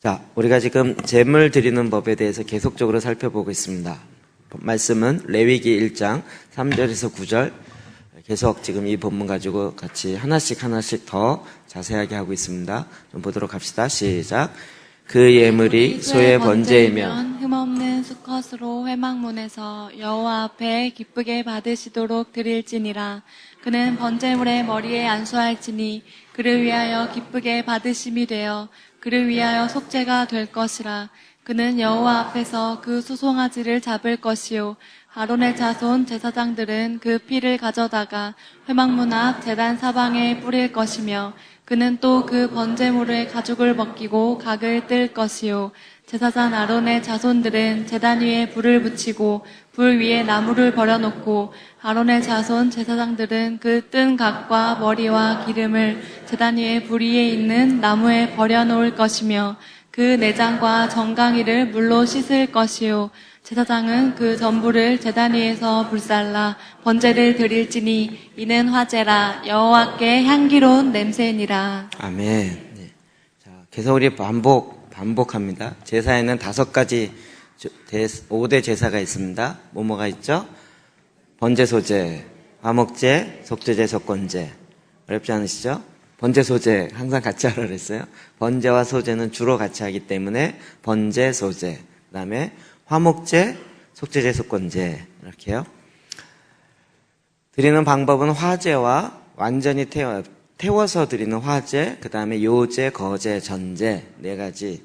자, 우리가 지금 제물 드리는 법에 대해서 계속적으로 살펴보고 있습니다. 말씀은 레위기 1장 3절에서 9절 계속 지금 이 본문 가지고 같이 하나씩 더 자세하게 하고 있습니다. 좀 보도록 합시다. 시작. 그 예물이 소의 번제이면 흠없는 수컷으로 회막문에서 여호와 앞에 기쁘게 받으시도록 드릴지니라. 그는 번제물의 머리에 안수할지니 그를 위하여 기쁘게 받으심이 되어 그를 위하여 속죄가 될 것이라. 그는 여호와 앞에서 그 수송아지를 잡을 것이요 아론의 자손 제사장들은 그 피를 가져다가 회막문 앞 제단 사방에 뿌릴 것이며 그는 또 그 번제물의 가죽을 벗기고 각을 뜰 것이요 제사장 아론의 자손들은 제단 위에 불을 붙이고 불 위에 나무를 버려놓고 아론의 자손 제사장들은 그 뜬 각과 머리와 기름을 제단 위에 불 위에 있는 나무에 버려놓을 것이며 그 내장과 정강이를 물로 씻을 것이요 제사장은 그 전부를 제단 위에서 불살라 번제를 드릴지니 이는 화제라 여호와께 향기로운 냄새니라. 아멘. 네. 자, 계속 우리 반복합니다. 제사에는 5가지 5대 제사가 있습니다. 뭐가 있죠? 번제 소제, 화목제, 속죄제, 속건제. 어렵지 않으시죠? 번제 소제 항상 같이 하라 그랬어요. 번제와 소제는 주로 같이 하기 때문에 번제 소제. 그다음에 화목제, 속죄제, 속건제 이렇게요. 드리는 방법은 화제와 완전히 태워서 드리는 화제, 그 다음에 요제, 거제, 전제 4가지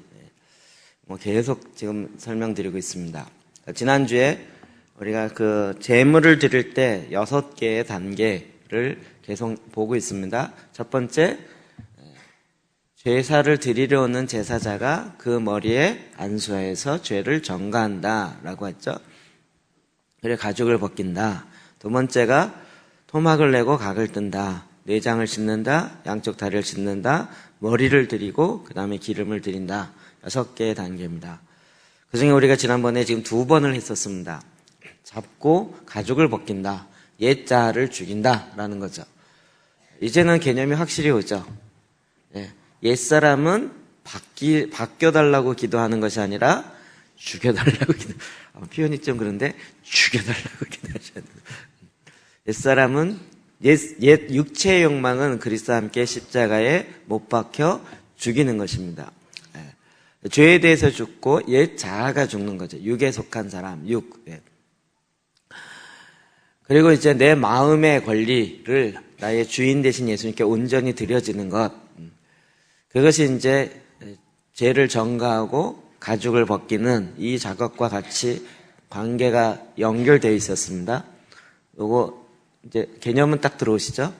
계속 지금 설명드리고 있습니다. 지난주에 우리가 그 제물을 드릴 때 6개의 단계를 계속 보고 있습니다. 첫 번째, 제사를 드리려 오는 제사자가 그 머리에 안수하여서 죄를 전가한다 라고 했죠. 그래 가죽을 벗긴다. 두 번째가 토막을 내고 각을 뜬다. 내장을 씻는다. 양쪽 다리를 씻는다. 머리를 드리고 그 다음에 기름을 드린다. 6개의 단계입니다. 그 중에 우리가 지난번에 지금 2번을 했었습니다. 잡고 가죽을 벗긴다. 옛자를 죽인다 라는 거죠. 이제는 개념이 확실히 오죠. 옛사람은 바뀌어달라고 기도하는 것이 아니라 죽여달라고 표현이 좀 그런데 죽여달라고 기도하셔야 돼요. 옛사람은 옛 육체의 욕망은 그리스도와 함께 십자가에 못 박혀 죽이는 것입니다. 죄에 대해서 죽고 옛 자아가 죽는 거죠. 육에 속한 사람, 육. 그리고 이제 내 마음의 권리를 나의 주인 되신 예수님께 온전히 드려지는 것. 그것이 이제 죄를 전가하고 가죽을 벗기는 이 작업과 같이 관계가 연결되어 있었습니다. 요거 이제 개념은 딱 들어오시죠?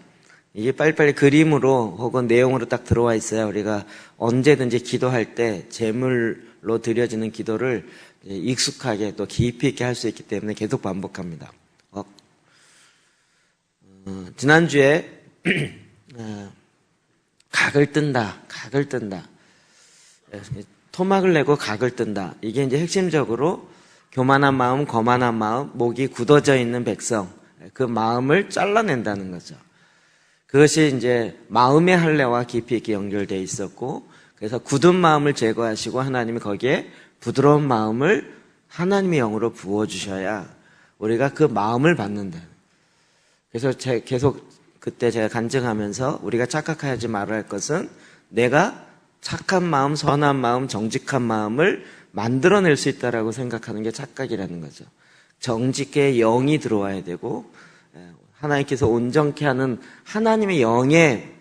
이게 빨리빨리 그림으로 혹은 내용으로 딱 들어와 있어야 우리가 언제든지 기도할 때 제물로 드려지는 기도를 익숙하게 또 깊이 있게 할 수 있기 때문에 계속 반복합니다. 지난주에 각을 뜬다. 토막을 내고 각을 뜬다. 이게 이제 핵심적으로 교만한 마음, 거만한 마음, 목이 굳어져 있는 백성, 그 마음을 잘라낸다는 거죠. 그것이 이제 마음의 할례와 깊이 있게 연결되어 있었고, 그래서 굳은 마음을 제거하시고 하나님이 거기에 부드러운 마음을 하나님의 영으로 부어주셔야 우리가 그 마음을 받는다. 그래서 계속 그때 제가 간증하면서 우리가 착각하지 말아야 할 것은 내가 착한 마음, 선한 마음, 정직한 마음을 만들어낼 수 있다라고 생각하는 게 착각이라는 거죠. 정직의 영이 들어와야 되고 하나님께서 온전케 하는 하나님의 영에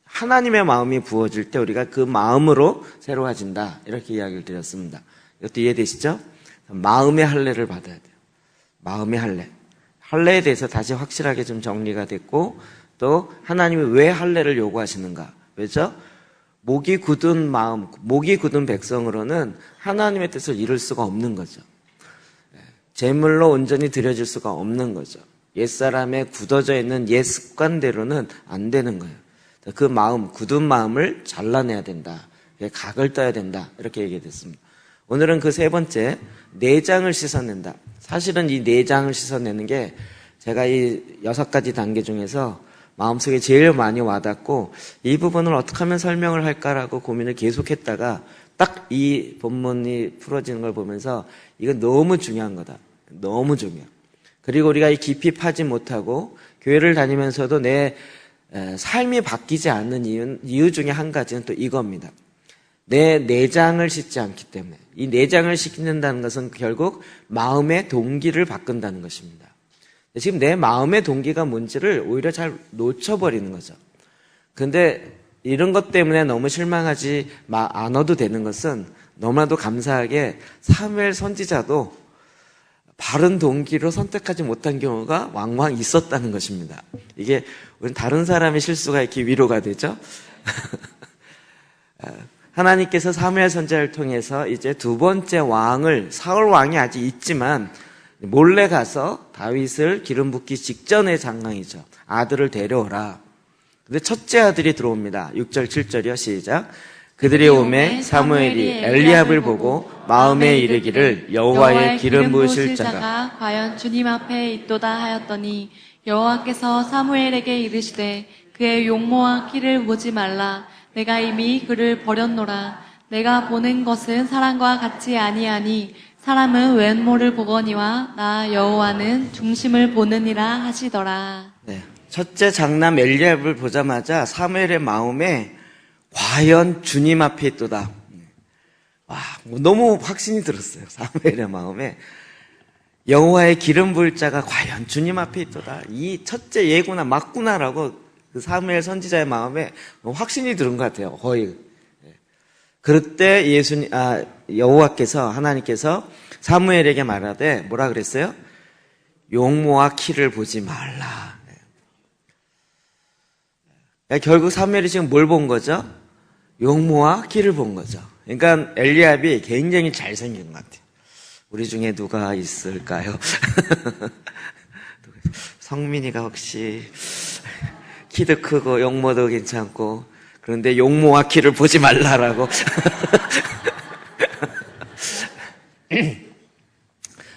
하나님의 마음이 부어질 때 우리가 그 마음으로 새로워진다. 이렇게 이야기를 드렸습니다. 이것도 이해되시죠? 마음의 할례를 받아야 돼요. 마음의 할례. 할례에 대해서 다시 확실하게 좀 정리가 됐고 또 하나님이 왜 할례를 요구하시는가? 왜죠? 목이 굳은 마음, 목이 굳은 백성으로는 하나님의 뜻을 이룰 수가 없는 거죠. 제물로 온전히 드려질 수가 없는 거죠. 옛사람의 굳어져 있는 옛 습관대로는 안 되는 거예요. 그 마음, 굳은 마음을 잘라내야 된다. 각을 떠야 된다. 이렇게 얘기됐습니다. 오늘은 그 3번째, 내장을 씻어낸다. 사실은 이 내장을 씻어내는 게 제가 이 6가지 단계 중에서 마음속에 제일 많이 와닿고 이 부분을 어떻게 하면 설명을 할까라고 고민을 계속했다가 딱 이 본문이 풀어지는 걸 보면서 이건 너무 중요한 거다. 너무 중요해. 그리고 우리가 이 깊이 파지 못하고 교회를 다니면서도 내 삶이 바뀌지 않는 이유 중에 한 가지는 또 이겁니다. 내 내장을 씻지 않기 때문에. 이 내장을 씻는다는 것은 결국 마음의 동기를 바꾼다는 것입니다. 지금 내 마음의 동기가 뭔지를 오히려 잘 놓쳐버리는 거죠. 근데 이런 것 때문에 너무 실망하지 않아도 되는 것은 너무나도 감사하게 사무엘 선지자도 바른 동기로 선택하지 못한 경우가 왕왕 있었다는 것입니다. 이게 다른 사람의 실수가 이렇게 위로가 되죠. 하나님께서 사무엘 선지자를 통해서 이제 두 번째 왕을, 사울 왕이 아직 있지만 몰래 가서 다윗을 기름 붓기 직전의 장면이죠. 아들을 데려오라. 근데 첫째 아들이 들어옵니다. 6절 7절이요. 시작. 그들이 오매 사무엘이 엘리압을 보고 마음에 이르기를 여호와의 기름 부으실 자가 과연 주님 앞에 있도다 하였더니 여호와께서 사무엘에게 이르시되 그의 용모와 키를 보지 말라. 내가 이미 그를 버렸노라. 내가 보는 것은 사람과 같이 아니하니 사람은 외모를 보거니와 나 여호와는 중심을 보느니라 하시더라. 네. 첫째 장남 엘리압을 보자마자 사무엘의 마음에 과연 주님 앞에 있도다. 와, 너무 확신이 들었어요. 사무엘의 마음에 여호와의 기름 부을 자가 과연 주님 앞에 있도다. 이 첫째 예구나 맞구나라고 그 사무엘 선지자의 마음에 확신이 들은 것 같아요. 거의. 그럴 때 여호와께서 하나님께서 사무엘에게 말하되 뭐라 그랬어요? 용모와 키를 보지 말라. 결국 사무엘이 지금 뭘 본 거죠? 용모와 키를 본 거죠. 그러니까 엘리압이 굉장히 잘생긴 것 같아요. 우리 중에 누가 있을까요? 성민이가 혹시 키도 크고 용모도 괜찮고 그런데 용모와 키를 보지 말라라고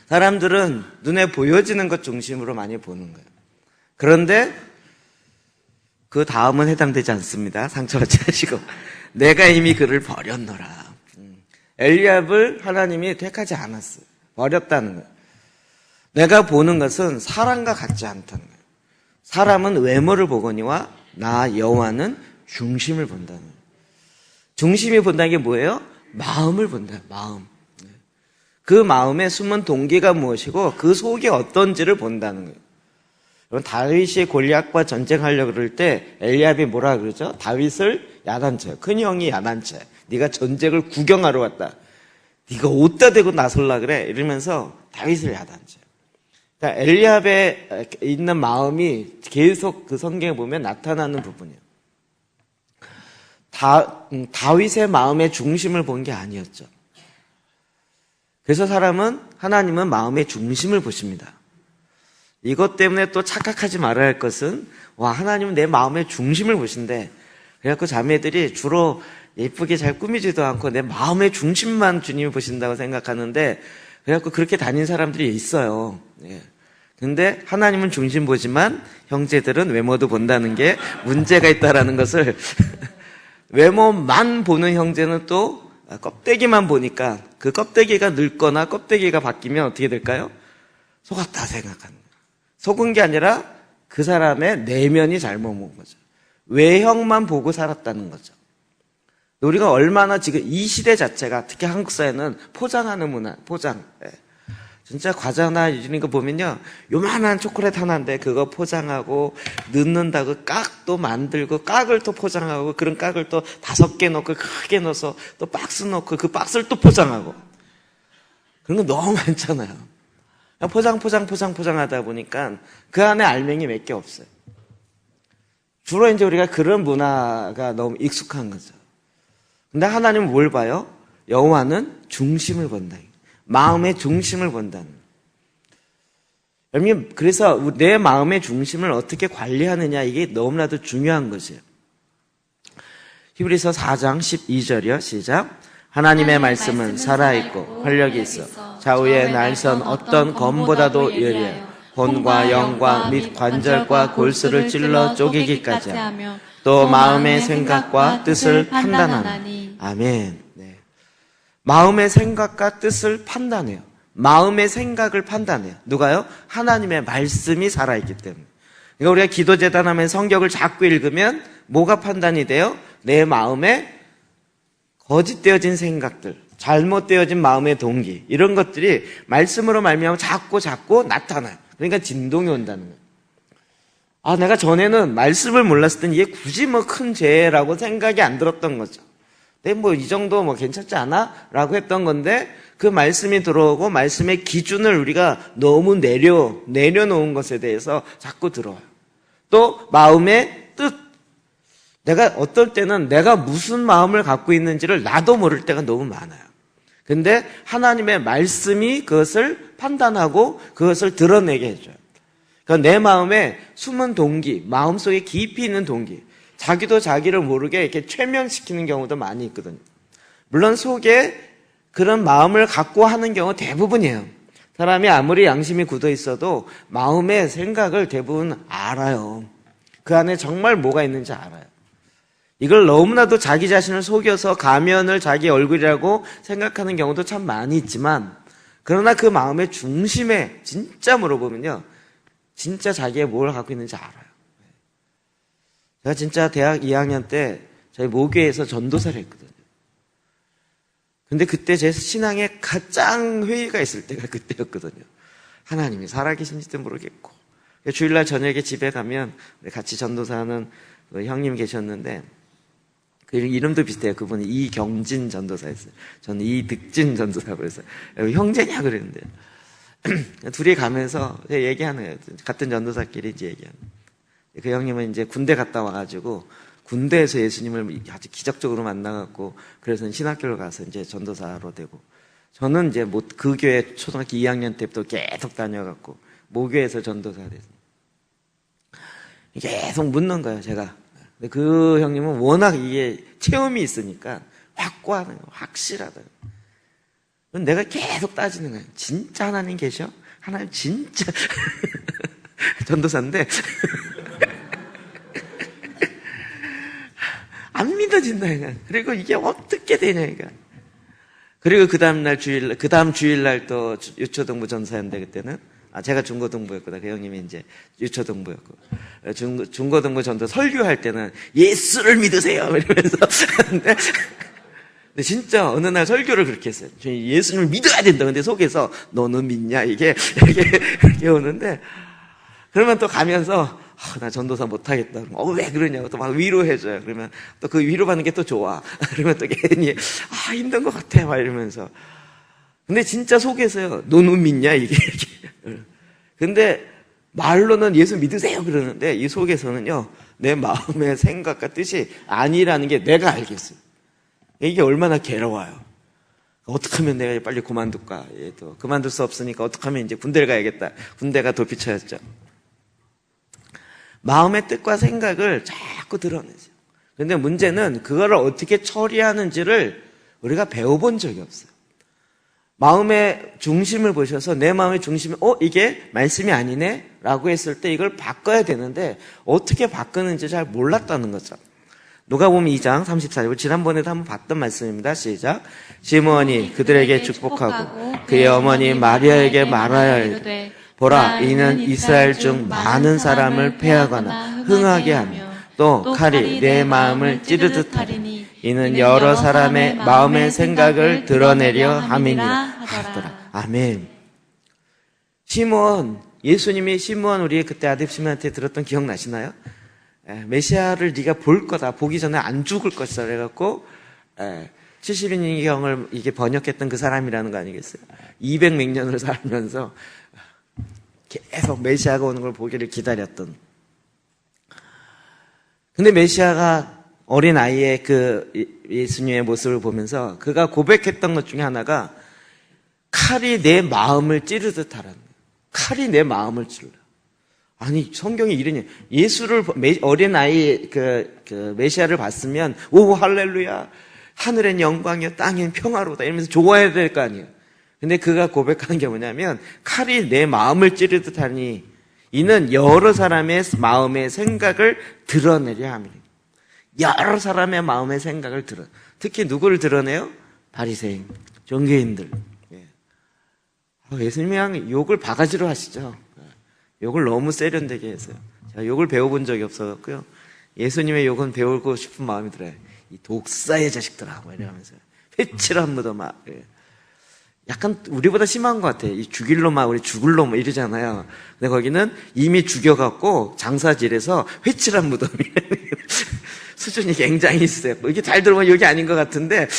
사람들은 눈에 보여지는 것 중심으로 많이 보는 거예요. 그런데 그 다음은 해당되지 않습니다. 상처받지 마시고 내가 이미 그를 버렸노라. 엘리압을 하나님이 택하지 않았어요. 버렸다는 거예요. 내가 보는 것은 사람과 같지 않다는 거예요. 사람은 외모를 보거니와 나 여호와는 중심을 본다는 거예요. 중심이 본다는 게 뭐예요? 마음을 본다. 마음. 그 마음에 숨은 동기가 무엇이고 그 속이 어떤지를 본다는 거예요. 다윗이 골리앗과 전쟁하려고 그럴 때 엘리압이 뭐라 그러죠? 다윗을 야단쳐요. 큰 형이 야단쳐요. 네가 전쟁을 구경하러 왔다. 네가 어디다 대고 나설라 그래? 이러면서 다윗을 야단쳐요. 그러니까 엘리압에 있는 마음이 계속 그 성경에 보면 나타나는 부분이에요. 다윗의 마음의 중심을 본 게 아니었죠. 그래서 하나님은 마음의 중심을 보십니다. 이것 때문에 또 착각하지 말아야 할 것은 하나님은 내 마음의 중심을 보신대. 그래갖고 자매들이 주로 예쁘게 잘 꾸미지도 않고 내 마음의 중심만 주님이 보신다고 생각하는데 그래갖고 그렇게 다닌 사람들이 있어요. 근데 하나님은 중심 보지만 형제들은 외모도 본다는 게 문제가 있다라는 것을 외모만 보는 형제는 또 껍데기만 보니까 그 껍데기가 늙거나 껍데기가 바뀌면 어떻게 될까요? 속았다 생각하는 거예요. 속은 게 아니라 그 사람의 내면이 잘못 본 거죠. 외형만 보고 살았다는 거죠. 우리가 얼마나 지금 이 시대 자체가 특히 한국 사회는 포장하는 문화, 포장. 진짜 과자나 이런 거 보면요. 요만한 초콜릿 하나인데 그거 포장하고 넣는다고 깍도 만들고 깍을 또 포장하고 그런 깍을 또 5개 넣고 크게 넣어서 또 박스 넣고 그 박스를 또 포장하고 그런 거 너무 많잖아요. 포장하다 보니까 그 안에 알맹이 몇 개 없어요. 주로 이제 우리가 그런 문화가 너무 익숙한 거죠. 근데 하나님은 뭘 봐요? 여호와는 중심을 본다. 마음의 중심을 본다는. 여러분, 그래서 내 마음의 중심을 어떻게 관리하느냐 이게 너무나도 중요한 것이에요. 히브리서 4장 12절이요. 시작. 하나님의 말씀은 살아있고 활력이 있어 좌우의 날선 어떤 검보다도 예리하여 혼과 영과 및 관절과 골수를 찔러 쪼개기까지 하며 또 마음의 생각과 뜻을 판단하나니. 아멘. 네. 마음의 생각과 뜻을 판단해요. 마음의 생각을 판단해요. 누가요? 하나님의 말씀이 살아있기 때문에. 그러니까 우리가 기도재단하면 성경을 자꾸 읽으면 뭐가 판단이 돼요? 내 마음에 거짓되어진 생각들, 잘못되어진 마음의 동기, 이런 것들이 말씀으로 말미암아 자꾸 나타나요. 그러니까 진동이 온다는 거예요. 아, 내가 전에는 말씀을 몰랐을 땐 이게 굳이 뭐 큰 죄라고 생각이 안 들었던 거죠. 근데 뭐 이 정도 뭐 괜찮지 않아? 라고 했던 건데 그 말씀이 들어오고 말씀의 기준을 우리가 너무 내려놓은 것에 대해서 자꾸 들어와요. 또 마음의 뜻. 내가 어떨 때는 내가 무슨 마음을 갖고 있는지를 나도 모를 때가 너무 많아요. 근데 하나님의 말씀이 그것을 판단하고 그것을 드러내게 해줘요. 그러니까 내 마음에 숨은 동기, 마음속에 깊이 있는 동기, 자기도 자기를 모르게 이렇게 최면시키는 경우도 많이 있거든요. 물론 속에 그런 마음을 갖고 하는 경우 대부분이에요. 사람이 아무리 양심이 굳어 있어도 마음의 생각을 대부분 알아요. 그 안에 정말 뭐가 있는지 알아요. 이걸 너무나도 자기 자신을 속여서 가면을 자기 얼굴이라고 생각하는 경우도 참 많이 있지만, 그러나 그 마음의 중심에 진짜 물어보면요, 진짜 자기가 뭘 갖고 있는지 알아요. 제가 진짜 대학 2학년 때 저희 모교에서 전도사를 했거든요. 근데 그때 제 신앙에 가장 회의가 있을 때가 그때였거든요. 하나님이 살아계신지도 모르겠고, 주일날 저녁에 집에 가면 같이 전도사하는 형님 계셨는데, 그 이름도 비슷해요. 그분이 이경진 전도사였어요. 저는 이득진 전도사라고 해서 형제냐 그랬는데 둘이 가면서 얘기하는 거예요. 같은 전도사끼리 이제 얘기하는. 그 형님은 이제 군대 갔다 와가지고 군대에서 예수님을 아주 기적적으로 만나갖고 그래서 신학교를 가서 이제 전도사로 되고, 저는 이제 그 교회 초등학교 2학년 때부터 계속 다녀갖고 모교에서 전도사 돼서 계속 묻는 거예요, 제가. 그 형님은 워낙 이게 체험이 있으니까 확고하는 거, 확실하다. 내가 계속 따지는 거예요. 진짜 하나님 계셔? 하나님 진짜 전도사인데 안 믿어진다 이거. 그리고 이게 어떻게 되냐 이거. 그리고 그 다음 주일날 또 유초동부 전사였는데, 그때는 제가 중고등부였거든. 그 형님이 이제 유초등부였고, 중고등부 전도 설교할 때는 예수를 믿으세요 이러면서 근데 진짜 어느 날 설교를 그렇게 했어요. 예수님을 믿어야 된다. 근데 속에서 너는 믿냐 이게 이렇게 오는데, 그러면 또 가면서 나 전도사 못하겠다. 왜 그러냐고 또 막 위로해줘요. 그러면 또 그 위로받는 게 또 좋아. 그러면 또 괜히 힘든 것 같아 막 이러면서. 근데 진짜 속에서요, 너는 믿냐 이게. 근데 말로는 예수 믿으세요 그러는데 이 속에서는요, 내 마음의 생각과 뜻이 아니라는 게 내가 알겠어요. 이게 얼마나 괴로워요. 어떻게 하면 내가 빨리 그만둘까? 또 그만둘 수 없으니까 어떻게 하면 이제 군대를 가야겠다. 군대가 도피처였죠. 마음의 뜻과 생각을 자꾸 드러내죠. 그런데 문제는 그거를 어떻게 처리하는지를 우리가 배워본 적이 없어요. 마음의 중심을 보셔서 내 마음의 중심이 이게 말씀이 아니네? 라고 했을 때 이걸 바꿔야 되는데 어떻게 바꾸는지 잘 몰랐다는 거죠. 누가복음 2장 34절, 지난번에도 한번 봤던 말씀입니다. 시작. 시므온이 그들에게 축복하고 그의 어머니 마리아에게 말하여 이르되 보라, 이는 이스라엘 중 많은 사람을 패하거나 흥하게 하며 또 칼이 내 마음을 찌르듯 하리니 이는 여러 사람의 마음의 생각을 드러내려 함이니라 하더라. 아멘. 시므온, 예수님이 시므온 우리 그때 아들 시므온한테 들었던 기억나시나요? 메시아를 네가 볼 거다. 보기 전에 안 죽을 것이다. 그래갖고 70인경을 이게 번역했던 그 사람이라는 거 아니겠어요? 200몇 년을 살면서 계속 메시아가 오는 걸 보기를 기다렸던. 근데 메시아가 어린 아이의 그 예수님의 모습을 보면서 그가 고백했던 것 중에 하나가 칼이 내 마음을 찌르듯 하라는 거예요. 칼이 내 마음을 찔러. 아니, 성경이 이러니 예수를 어린 아이 그 메시아를 봤으면 오 할렐루야, 하늘엔 영광이요 땅엔 평화로다 이러면서 좋아해야 될 거 아니에요. 근데 그가 고백하는 게 뭐냐면 칼이 내 마음을 찌르듯 하니 이는 여러 사람의 마음의 생각을 드러내려 함이니. 여러 사람의 마음의 생각을 특히 누구를 드러내요? 바리새인, 종교인들. 예수님이 그냥 욕을 바가지로 하시죠. 욕을 너무 세련되게 했어요. 제가 욕을 배워본 적이 없어갖고요. 예수님의 욕은 배우고 싶은 마음이 들어요. 이 독사의 자식들아, 뭐 이러면서. 회칠한 묻어 막. 약간 우리보다 심한 것 같아요. 이 죽일 놈, 우리 죽을 놈 이러잖아요. 근데 거기는 이미 죽여갖고 장사질해서 회칠한 무덤이 수준이 굉장히 있어요. 이게 잘 들어보면 여기 아닌 것 같은데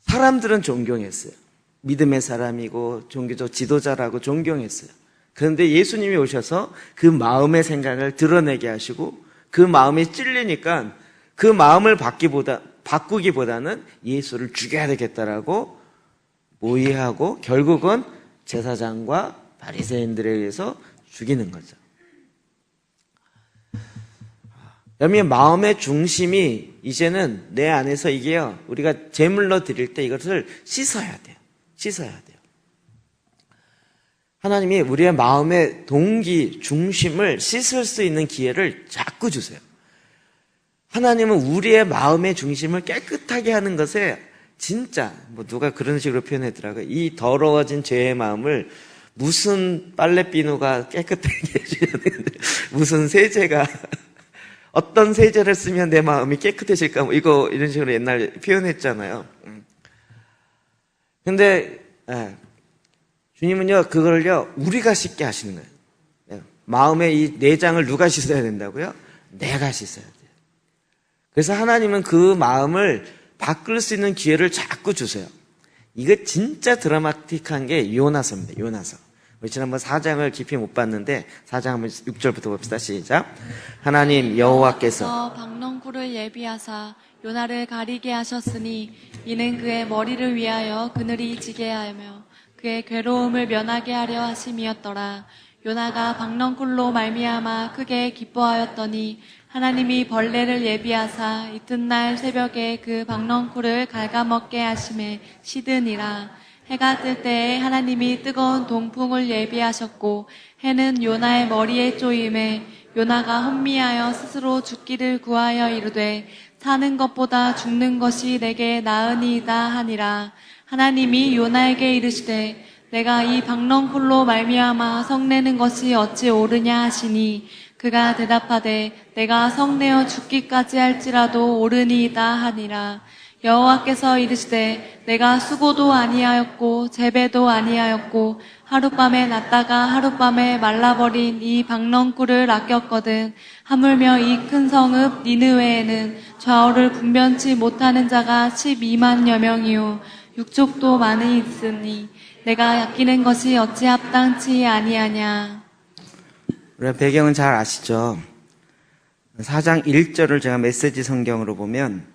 사람들은 존경했어요. 믿음의 사람이고 종교적 지도자라고 존경했어요. 그런데 예수님이 오셔서 그 마음의 생각을 드러내게 하시고 그 마음이 찔리니까 그 마음을 바꾸기보다는 예수를 죽여야 되겠다라고 모의하고 결국은 제사장과 바리새인들에 의해서 죽이는 거죠. 여러분, 마음의 중심이 이제는 내 안에서 이게요, 우리가 제물로 드릴 때 이것을 씻어야 돼요. 씻어야 돼요. 하나님이 우리의 마음의 동기, 중심을 씻을 수 있는 기회를 자꾸 주세요. 하나님은 우리의 마음의 중심을 깨끗하게 하는 것에 진짜 누가 그런 식으로 표현했더라고요. 이 더러워진 죄의 마음을 무슨 빨래비누가 깨끗하게 해줘야 되는데 무슨 세제가 어떤 세제를 쓰면 내 마음이 깨끗해질까 이런 식으로 옛날 표현했잖아요. 근데 주님은요 그걸요 우리가 씻게 하시는 거예요. 마음의 이 내장을 누가 씻어야 된다고요? 내가 씻어야 돼요. 그래서 하나님은 그 마음을 바꿀 수 있는 기회를 자꾸 주세요. 이거 진짜 드라마틱한 게 요나서입니다. 요나서. 우리 지난번 4장을 깊이 못 봤는데 4장 한번 6절부터 봅시다. 시작. 하나님 여호와께서 박넝쿨을 예비하사 요나를 가리게 하셨으니 이는 그의 머리를 위하여 그늘이 지게 하며 그의 괴로움을 면하게 하려 하심이었더라. 요나가 박넝쿨로 말미암아 크게 기뻐하였더니 하나님이 벌레를 예비하사 이튿날 새벽에 그 박넝쿨을 갉아먹게 하심에 시드니라. 해가 뜰 때에 하나님이 뜨거운 동풍을 예비하셨고 해는 요나의 머리에 쪼임에 요나가 혼미하여 스스로 죽기를 구하여 이르되 사는 것보다 죽는 것이 내게 나으니이다 하니라. 하나님이 요나에게 이르시되 내가 이 박넝쿨로 말미암아 성내는 것이 어찌 옳으냐 하시니 그가 대답하되 내가 성내어 죽기까지 할지라도 옳으니이다 하니라. 여호와께서 이르시되 내가 수고도 아니하였고 재배도 아니하였고 하룻밤에 났다가 하룻밤에 말라버린 이 박넝쿨을 아꼈거든. 하물며 이 큰 성읍 니느웨에는 좌우를 분변치 못하는 자가 12만여 명이요 육족도 많이 있으니 내가 아끼는 것이 어찌 합당치 아니하냐. 우리가 배경은 잘 아시죠? 4장 1절을 제가 메시지 성경으로 보면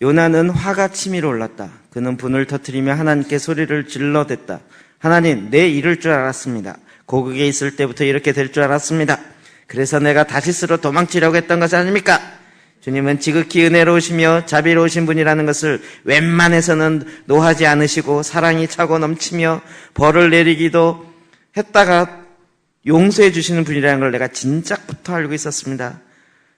요나는 화가 치밀어 올랐다. 그는 분을 터뜨리며 하나님께 소리를 질러댔다. 하나님, 내 이럴 줄 알았습니다. 고국에 있을 때부터 이렇게 될 줄 알았습니다. 그래서 내가 다시스로 도망치려고 했던 것이 아닙니까? 주님은 지극히 은혜로우시며 자비로우신 분이라는 것을 웬만해서는 노하지 않으시고 사랑이 차고 넘치며 벌을 내리기도 했다가 용서해 주시는 분이라는 걸 내가 진작부터 알고 있었습니다.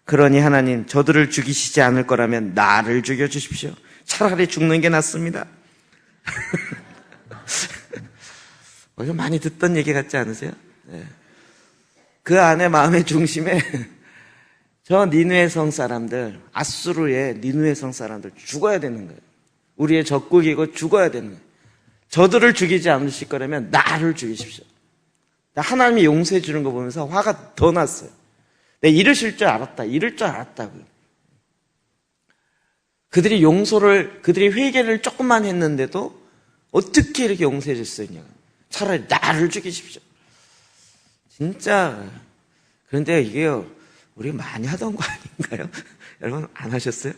그러니 하나님, 저들을 죽이시지 않을 거라면 나를 죽여주십시오. 차라리 죽는 게 낫습니다. 이거 많이 듣던 얘기 같지 않으세요? 네. 그 안에 마음의 중심에 저 니느웨 성 사람들, 아수르의 니느웨 성 사람들 죽어야 되는 거예요. 우리의 적국이고 죽어야 되는 거예요. 저들을 죽이지 않으실 거라면 나를 죽이십시오. 하나님이 용서해 주는 거 보면서 화가 더 났어요. 내가 이러실 줄 알았다. 이럴 줄 알았다고요. 그들이 회개를 조금만 했는데도 어떻게 이렇게 용서해 줄 수 있냐고. 차라리 나를 죽이십시오. 진짜. 그런데 이게요, 우리가 많이 하던 거 아닌가요? 여러분, 안 하셨어요?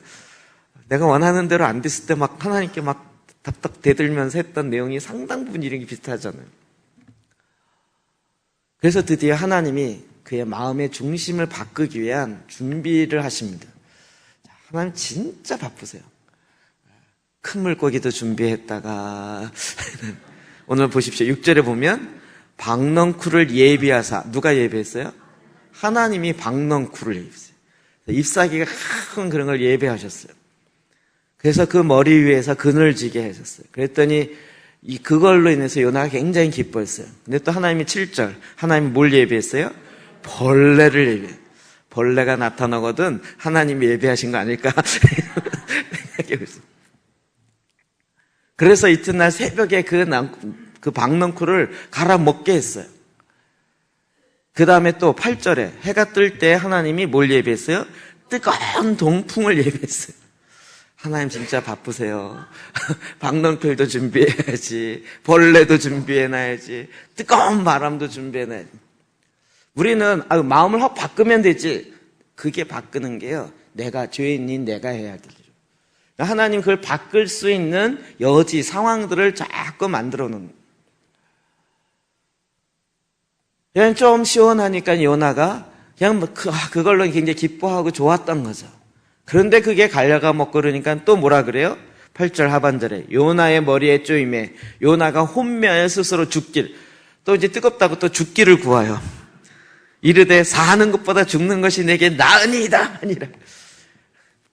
내가 원하는 대로 안 됐을 때 막 하나님께 막 답답 대들면서 했던 내용이 상당 부분 이런 게 비슷하잖아요. 그래서 드디어 하나님이 그의 마음의 중심을 바꾸기 위한 준비를 하십니다. 하나님 진짜 바쁘세요. 큰 물고기도 준비했다가 오늘 보십시오. 6절에 보면 박넝쿨을 예비하사, 누가 예비했어요? 하나님이 박넝쿨을 예비했어요. 잎사귀가 큰 그런 걸 예비하셨어요. 그래서 그 머리 위에서 그늘지게 하셨어요. 그랬더니 그걸로 인해서 요나가 굉장히 기뻐했어요. 근데 또 하나님이 7절, 하나님이 뭘 예비했어요? 벌레를 예비해요. 벌레가 나타나거든 하나님이 예비하신 거 아닐까 생각하고 있어요. 그래서 이튿날 새벽에 그 박넝쿨을 갈아 먹게 했어요. 그 다음에 또 8절에 해가 뜰 때 하나님이 뭘 예비했어요? 뜨거운 동풍을 예비했어요. 하나님 진짜 바쁘세요. 박넝쿨도 준비해야지, 벌레도 준비해놔야지, 뜨거운 바람도 준비해놔야지. 우리는 마음을 확 바꾸면 되지. 그게 바꾸는 게요, 내가 죄인인 내가 해야 될 일이죠. 하나님 그걸 바꿀 수 있는 여지 상황들을 자꾸 만들어 놓는 거예요. 그냥 좀 시원하니까 요나가 그냥 그걸로 굉장히 기뻐하고 좋았던 거죠. 그런데 그게 갈려가 먹고 그러니까 또 뭐라 그래요? 8절 하반절에 요나의 머리에 쪼임에 요나가 혼미하여 스스로 죽길, 또 이제 뜨겁다고 또 죽기를 구하여 이르되 사는 것보다 죽는 것이 내게 나으니이다 아니라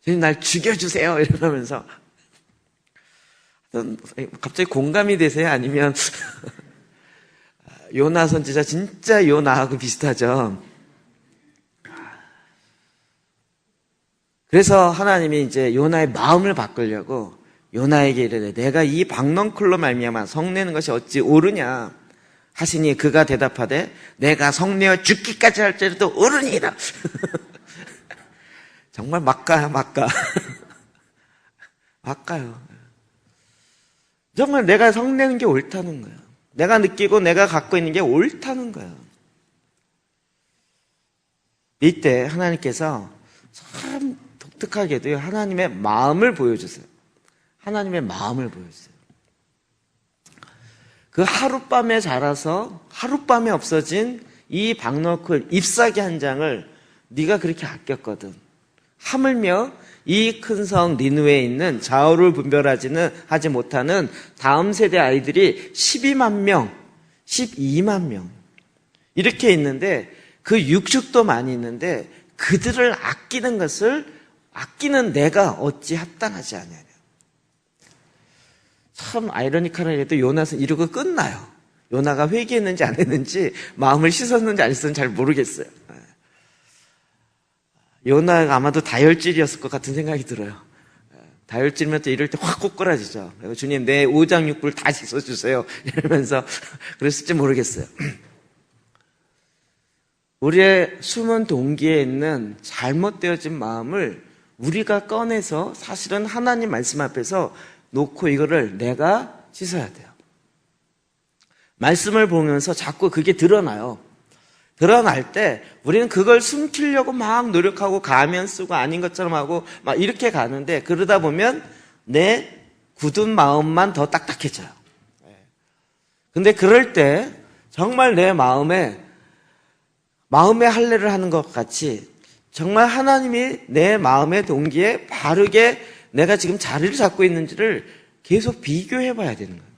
주님 날 죽여주세요 이러면서. 갑자기 공감이 되세요? 아니면 요나 선지자 진짜 요나하고 비슷하죠. 그래서 하나님이 이제 요나의 마음을 바꾸려고 요나에게 이르되 내가 이 박넝쿨로 말미암아 성내는 것이 어찌 옳으냐 하시니 그가 대답하되 내가 성내어 죽기까지 할지라도 옳으니이다. 정말 막가요. 막가요. 정말 내가 성내는 게 옳다는 거예요. 내가 느끼고 내가 갖고 있는 게 옳다는 거예요. 이때 하나님께서 참 독특하게도 하나님의 마음을 보여주세요. 하나님의 마음을 보여주세요. 그 하룻밤에 자라서 하룻밤에 없어진 이 박넝쿨 잎사귀 한 장을 네가 그렇게 아꼈거든. 하물며 이 큰 성 니느웨에 있는 좌우를 분별하지 못하는 다음 세대 아이들이 12만 명, 12만 명 이렇게 있는데 그 육축도 많이 있는데 그들을 아끼는 내가 어찌 합당하지 않냐냐. 참 아이러니컬하게도 요나는 이러고 끝나요. 요나가 회개했는지 안 했는지 마음을 씻었는지 안 씻었는지 잘 모르겠어요. 요나가 아마도 다혈질이었을 것 같은 생각이 들어요. 다혈질이면 또 이럴 때 확 꼬꾸라지죠. 주님 내 오장육부를 다 씻어주세요 이러면서 그랬을지 모르겠어요. 우리의 숨은 동기에 있는 잘못되어진 마음을 우리가 꺼내서 사실은 하나님 말씀 앞에서 놓고 이거를 내가 씻어야 돼요. 말씀을 보면서 자꾸 그게 드러나요. 드러날 때 우리는 그걸 숨기려고 막 노력하고 가면 쓰고 아닌 것처럼 하고 막 이렇게 가는데 그러다 보면 내 굳은 마음만 더 딱딱해져요. 근데 그럴 때 정말 내 마음에 할례를 하는 것 같이 정말 하나님이 내 마음의 동기에 바르게 내가 지금 자리를 잡고 있는지를 계속 비교해 봐야 되는 거예요.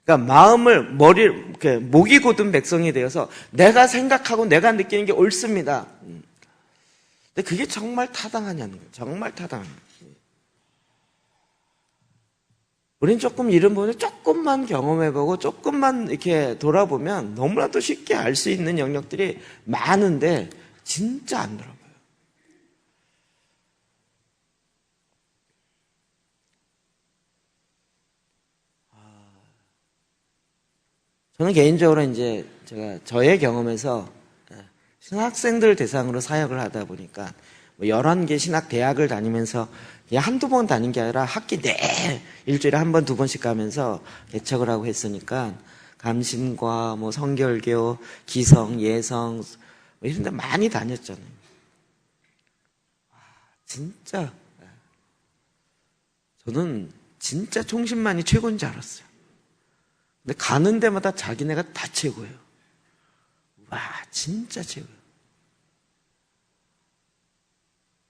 그러니까 목이 곧은 백성이 되어서 내가 생각하고 내가 느끼는 게 옳습니다. 근데 그게 정말 타당하냐는 거예요. 정말 타당한 거예요. 우린 조금 이런 부분을 조금만 경험해보고 조금만 이렇게 돌아보면 너무나도 쉽게 알 수 있는 영역들이 많은데 진짜 안 돌아봐요. 저는 개인적으로 이제 제가 저의 경험에서 신학생들 대상으로 사역을 하다 보니까 11개 신학 대학을 다니면서 그냥 한두 번 다닌 게 아니라 학기 내 일주일에 한 번, 두 번씩 가면서 개척을 하고 했으니까 감신과 성결교, 기성, 예성 이런 데 많이 다녔잖아요. 진짜 저는 진짜 총신만이 최고인 줄 알았어요. 근데 가는 데마다 자기네가 다 최고예요. 와, 진짜 최고예요.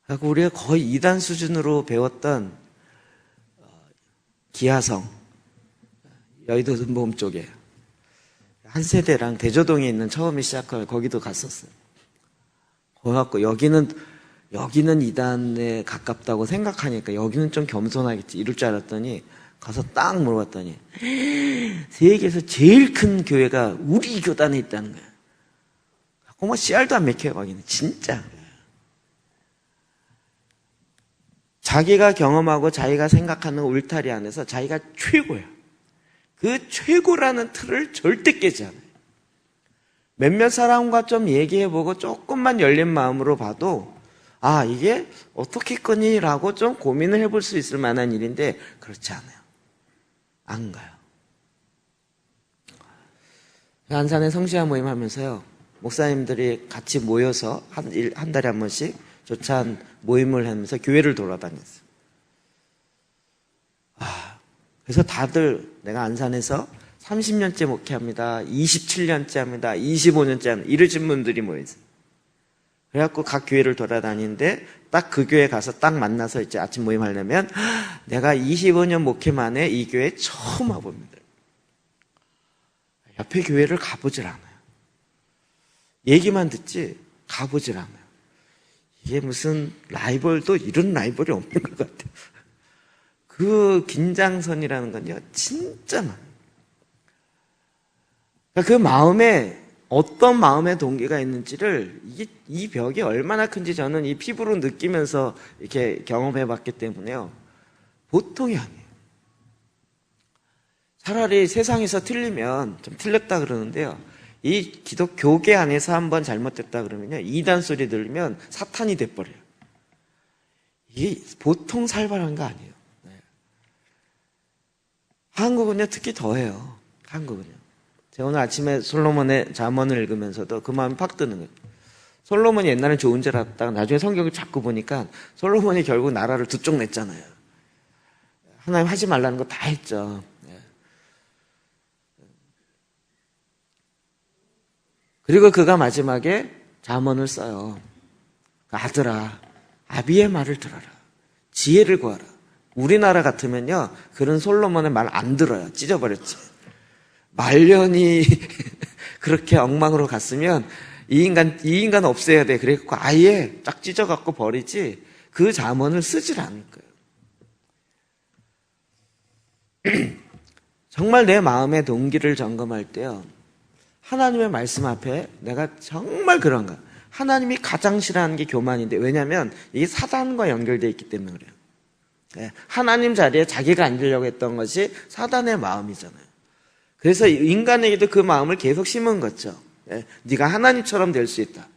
그리고 우리가 거의 2단 수준으로 배웠던 기하성, 여의도 모험 쪽에 한 세대랑 대저동에 있는 처음에 시작할 거기도 갔었어요. 거기 갖고 여기는 이단에 가깝다고 생각하니까 여기는 좀 겸손하겠지 이럴 줄 알았더니 가서 딱 물어봤더니 세계에서 제일 큰 교회가 우리 교단에 있다는 거야. 뭐 씨알도 안 맥혀요. 거기는 진짜. 자기가 경험하고 자기가 생각하는 울타리 안에서 자기가 최고야. 그 최고라는 틀을 절대 깨지 않아요. 몇몇 사람과 좀 얘기해보고 조금만 열린 마음으로 봐도 아 이게 어떻게 거니라고 좀 고민을 해볼 수 있을 만한 일인데 그렇지 않아요. 안 가요. 안산에 성시아 모임 하면서요, 목사님들이 같이 모여서 한 달에 한 번씩 조찬 모임을 하면서 교회를 돌아다녔어요. 그래서 다들 내가 안산에서 30년째 목회합니다, 27년째 합니다, 25년째 합니다 이러신 분들이 모여있어요. 그래갖고 각 교회를 돌아다니는데 딱 그 교회 가서 딱 만나서 이제 아침 모임 하려면 내가 25년 목회 만에 이 교회에 처음 와봅니다. 옆에 교회를 가보질 않아요. 얘기만 듣지 가보질 않아요. 이게 무슨 라이벌도 이런 라이벌이 없는 것 같아요. 그 긴장선이라는 건요 진짜 많아요. 그러니까 그 마음에 어떤 마음의 동기가 있는지를 이 벽이 얼마나 큰지 저는 이 피부로 느끼면서 이렇게 경험해 봤기 때문에요 보통이 아니에요. 차라리 세상에서 틀리면 좀 틀렸다 그러는데요, 이 기독교계 안에서 한번 잘못됐다 그러면요 이단 소리 들으면 사탄이 돼버려요. 이게 보통 살벌한 거 아니에요. 네. 한국은요 특히 더해요. 한국은요. 제가 오늘 아침에 솔로몬의 잠언을 읽으면서도 그 마음이 팍 드는 거예요. 솔로몬이 옛날엔 좋은 줄 알았다가 나중에 성경을 자꾸 보니까 솔로몬이 결국 나라를 두 쪽 냈잖아요. 하나님 하지 말라는 거 다 했죠. 그리고 그가 마지막에 잠언을 써요. 아들아, 아비의 말을 들어라. 지혜를 구하라. 우리나라 같으면요 그런 솔로몬의 말 안 들어요. 찢어버렸지. 말년이 그렇게 엉망으로 갔으면 이 인간 없애야 돼. 그래갖고 아예 딱 찢어갖고 버리지 그 잠언을 쓰질 않을 거예요. 정말 내 마음의 동기를 점검할 때요, 하나님의 말씀 앞에 내가 정말 그런가, 하나님이 가장 싫어하는 게 교만인데, 왜냐하면 이게 사단과 연결되어 있기 때문에 그래요. 하나님 자리에 자기가 앉으려고 했던 것이 사단의 마음이잖아요. 그래서 인간에게도 그 마음을 계속 심은 거죠. 네가 하나님처럼 될 수 있다.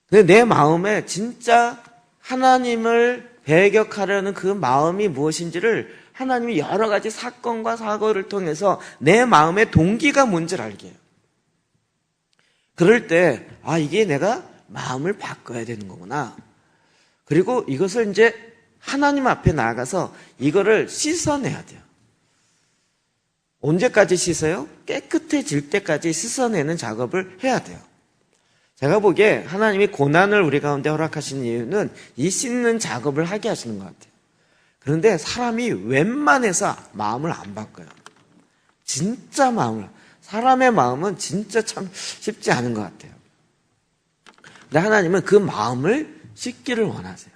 근데 내 마음에 진짜 하나님을 배격하려는 그 마음이 무엇인지를 하나님이 여러 가지 사건과 사고를 통해서 내 마음의 동기가 뭔지를 알게 해요. 그럴 때 이게 내가 마음을 바꿔야 되는 거구나. 그리고 이것을 이제 하나님 앞에 나아가서 이거를 씻어내야 돼요. 언제까지 씻어요? 깨끗해질 때까지 씻어내는 작업을 해야 돼요. 제가 보기에 하나님이 고난을 우리 가운데 허락하시는 이유는 이 씻는 작업을 하게 하시는 것 같아요. 그런데 사람이 웬만해서 마음을 안 바꿔요. 진짜 사람의 마음은 진짜 참 쉽지 않은 것 같아요. 근데 하나님은 그 마음을 씻기를 원하세요.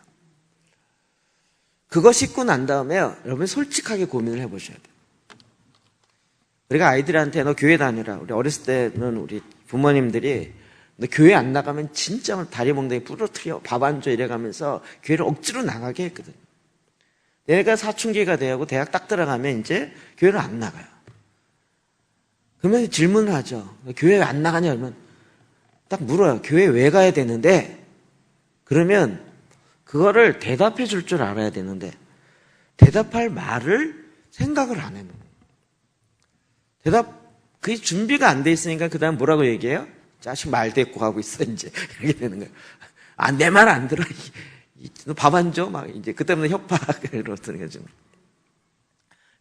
그거 씻고 난 다음에요, 여러분 솔직하게 고민을 해보셔야 돼요. 우리가 아이들한테 너 교회 다니라. 우리 어렸을 때는 우리 부모님들이 너 교회 안 나가면 진짜 다리 몽둥이 부러뜨려, 밥 안 줘 이래가면서 교회를 억지로 나가게 했거든요. 내가 사춘기가 되고 대학 딱 들어가면 이제 교회를 안 나가요. 그러면 질문을 하죠. 교회 왜 안 나가냐 그러면 딱 물어요. 교회 왜 가야 되는데? 그러면 그거를 대답해 줄 줄 알아야 되는데 대답할 말을 생각을 안 해요. 그게 준비가 안 돼 있으니까 그 다음 뭐라고 얘기해요? 자식 말 대꾸 가고 있어 이제 이렇게 되는 거예요. 내 말 안 들어. 너 밥 안 줘? 막 이제 그때부터 협박을 얻는 거죠.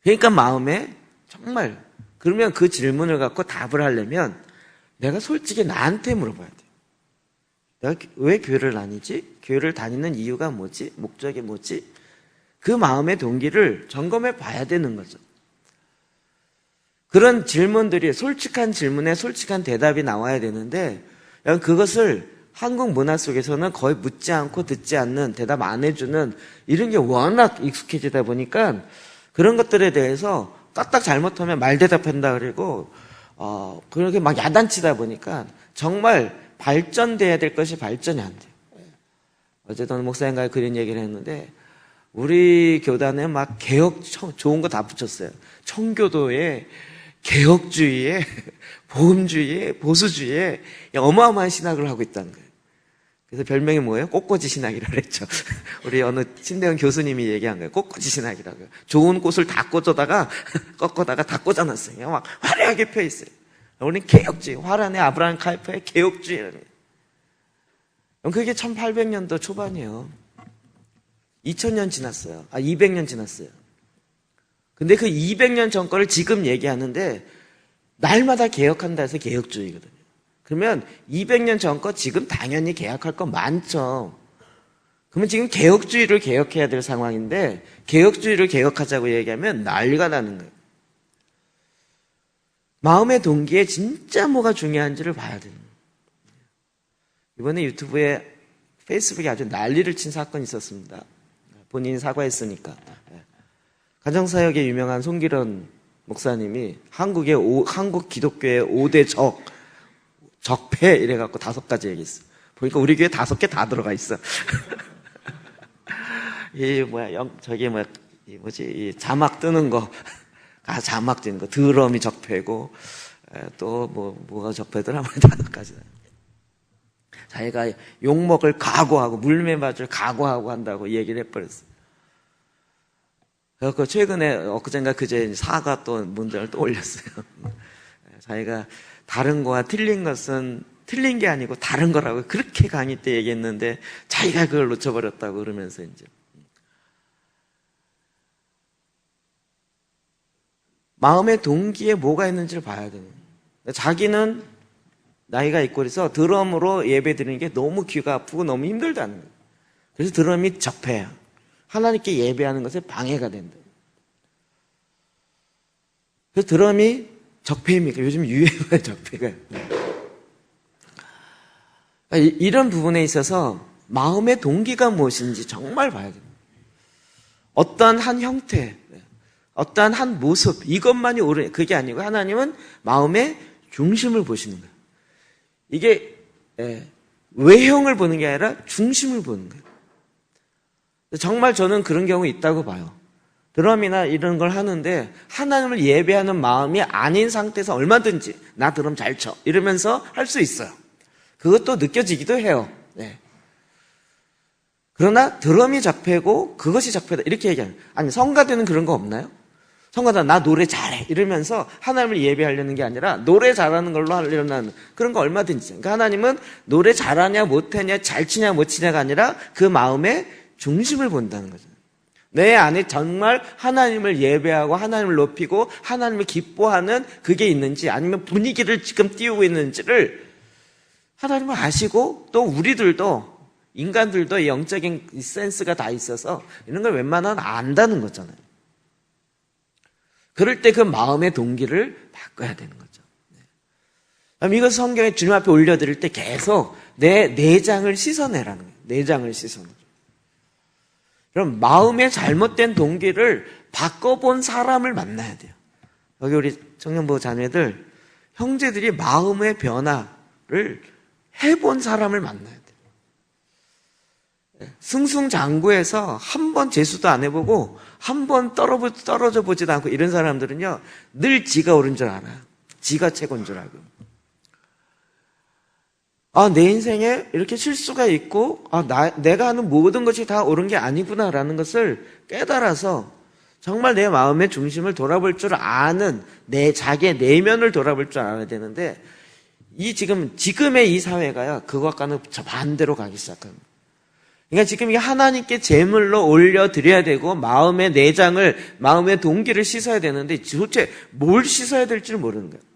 그러니까 마음에 정말, 그러면 그 질문을 갖고 답을 하려면 내가 솔직히 나한테 물어봐야 돼. 내가 왜 교회를 다니지? 교회를 다니는 이유가 뭐지? 목적이 뭐지? 그 마음의 동기를 점검해 봐야 되는 거죠. 그런 질문들이 솔직한 질문에 솔직한 대답이 나와야 되는데 그것을 한국 문화 속에서는 거의 묻지 않고 듣지 않는, 대답 안 해주는 이런 게 워낙 익숙해지다 보니까 그런 것들에 대해서 까딱 잘못하면 말대답한다 그리고 그렇게 막 야단치다 보니까 정말 발전돼야 될 것이 발전이 안 돼요. 어제도 목사님과 그런 얘기를 했는데 우리 교단에 막 개혁 좋은 거 다 붙였어요. 청교도에 개혁주의에 보험주의에 보수주의에 어마어마한 신학을 하고 있다는 거예요. 그래서 별명이 뭐예요? 꽃꽂이 신학이라고 그랬죠. 우리 어느 신대원 교수님이 얘기한 거예요. 꽃꽂이 신학이라고요. 좋은 꽃을 다 꽂아다가 꺾어다가 다 꽂아놨어요. 막 화려하게 펴 있어요. 우리는 개혁주의, 화란의 아브라함 카이퍼의 개혁주의라는 거예요. 그게 1800년도 초반이에요. 2000년 지났어요. 200년 지났어요. 근데 그 200년 전 거를 지금 얘기하는데 날마다 개혁한다 해서 개혁주의거든요. 그러면 200년 전 거 지금 당연히 개혁할 거 많죠. 그러면 지금 개혁주의를 개혁해야 될 상황인데 개혁주의를 개혁하자고 얘기하면 난리가 나는 거예요. 마음의 동기에 진짜 뭐가 중요한지를 봐야 되는 거예요. 이번에 유튜브에 페이스북에 아주 난리를 친 사건이 있었습니다. 본인이 사과했으니까. 가정사역에 유명한 송기론 목사님이 한국 기독교의 5대 적폐 이래갖고 5가지 얘기했어. 보니까 우리 교회 5개 다 들어가 있어. 이 자막 뜨는 거. 자막 뜨는 거. 드럼이 적폐고, 또 뭐가 적폐더라? 5가지. 자기가 욕먹을 각오하고, 물매 맞을 각오하고 한다고 얘기를 해버렸어. 그래서 최근에, 엊그젠가 그제 사과 또 문장을 또 올렸어요. 자기가 다른 거와 틀린 것은 틀린 게 아니고 다른 거라고 그렇게 강의 때 얘기했는데 자기가 그걸 놓쳐버렸다고 그러면서 이제. 마음의 동기에 뭐가 있는지를 봐야 되는 거예요. 자기는 나이가 있고 그래서 드럼으로 예배 드리는 게 너무 귀가 아프고 너무 힘들다는 거예요. 그래서 드럼이 적폐야. 하나님께 예배하는 것에 방해가 된다. 그래서 드럼이 적폐입니까? 요즘 유행어의 적폐가. 이런 부분에 있어서 마음의 동기가 무엇인지 정말 봐야 됩니다. 어떠한 한 형태, 어떠한 한 모습, 이것만이 옳은, 그게 아니고 하나님은 마음의 중심을 보시는 거예요. 이게 외형을 보는 게 아니라 중심을 보는 거예요. 정말 저는 그런 경우 있다고 봐요. 드럼이나 이런 걸 하는데 하나님을 예배하는 마음이 아닌 상태에서 얼마든지 나 드럼 잘 쳐 이러면서 할 수 있어요. 그것도 느껴지기도 해요. 네. 그러나 드럼이 적폐고 그것이 적폐다 이렇게 얘기하는. 아니 성가대는 그런 거 없나요? 성가대 나 노래 잘해 이러면서 하나님을 예배하려는 게 아니라 노래 잘하는 걸로 하려는 그런 거 얼마든지. 그러니까 하나님은 노래 잘하냐 못하냐 잘 치냐 못 치냐가 아니라 그 마음의 중심을 본다는 거죠. 내 안에 정말 하나님을 예배하고 하나님을 높이고 하나님을 기뻐하는 그게 있는지 아니면 분위기를 지금 띄우고 있는지를 하나님을 아시고 또 우리들도 인간들도 영적인 센스가 다 있어서 이런 걸 웬만하면 안다는 거잖아요. 그럴 때 그 마음의 동기를 바꿔야 되는 거죠. 그럼 이것 성경에 주님 앞에 올려드릴 때 계속 내 내장을 씻어내라는 거예요. 내장을 씻어내라. 그럼 마음의 잘못된 동기를 바꿔본 사람을 만나야 돼요. 여기 우리 청년부 자녀들, 형제들이 마음의 변화를 해본 사람을 만나야 돼요. 승승장구해서 한 번 재수도 안 해보고 한 번 떨어져 보지도 않고 이런 사람들은요 늘 지가 옳은 줄 알아요. 지가 최고인 줄 알고. 내 인생에 이렇게 실수가 있고, 내가 하는 모든 것이 다 옳은 게 아니구나라는 것을 깨달아서 정말 내 마음의 중심을 돌아볼 줄 아는 자기의 내면을 돌아볼 줄 알아야 되는데, 지금의 이 사회가요, 그것과는 반대로 가기 시작합니다. 그러니까 지금 이게 하나님께 제물로 올려드려야 되고, 마음의 내장을, 마음의 동기를 씻어야 되는데, 도대체 뭘 씻어야 될지를 모르는 거예요.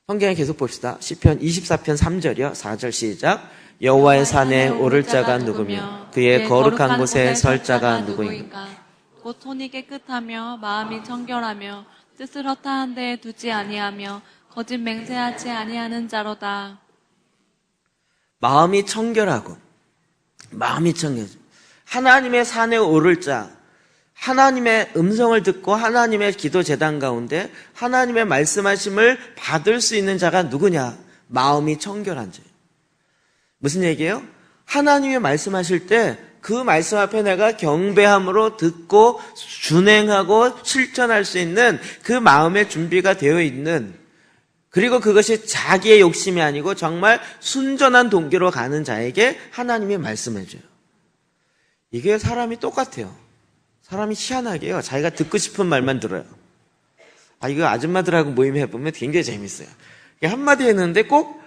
성경에 계속 봅시다. 시편 24편 3절이요. 4절 시작. 여호와의 산에 오를 자가 누구며 그의 거룩한 곳에 설 자가 누구인가. 곧 손이 깨끗하며 마음이 청결하며 뜻을 허탄 데 두지 아니하며 거짓 맹세하지 아니하는 자로다. 마음이 청결하고 하나님의 산에 오를 자, 하나님의 음성을 듣고 하나님의 기도 제단 가운데 하나님의 말씀하심을 받을 수 있는 자가 누구냐? 마음이 청결한 자예요. 무슨 얘기예요? 하나님이 말씀하실 때 그 말씀 앞에 내가 경배함으로 듣고 준행하고 실천할 수 있는 그 마음의 준비가 되어 있는, 그리고 그것이 자기의 욕심이 아니고 정말 순전한 동기로 가는 자에게 하나님이 말씀해줘요. 이게 사람이 똑같아요. 사람이 희한하게요, 자기가 듣고 싶은 말만 들어요. 이거 아줌마들하고 모임 해보면 굉장히 재밌어요. 한마디 했는데 꼭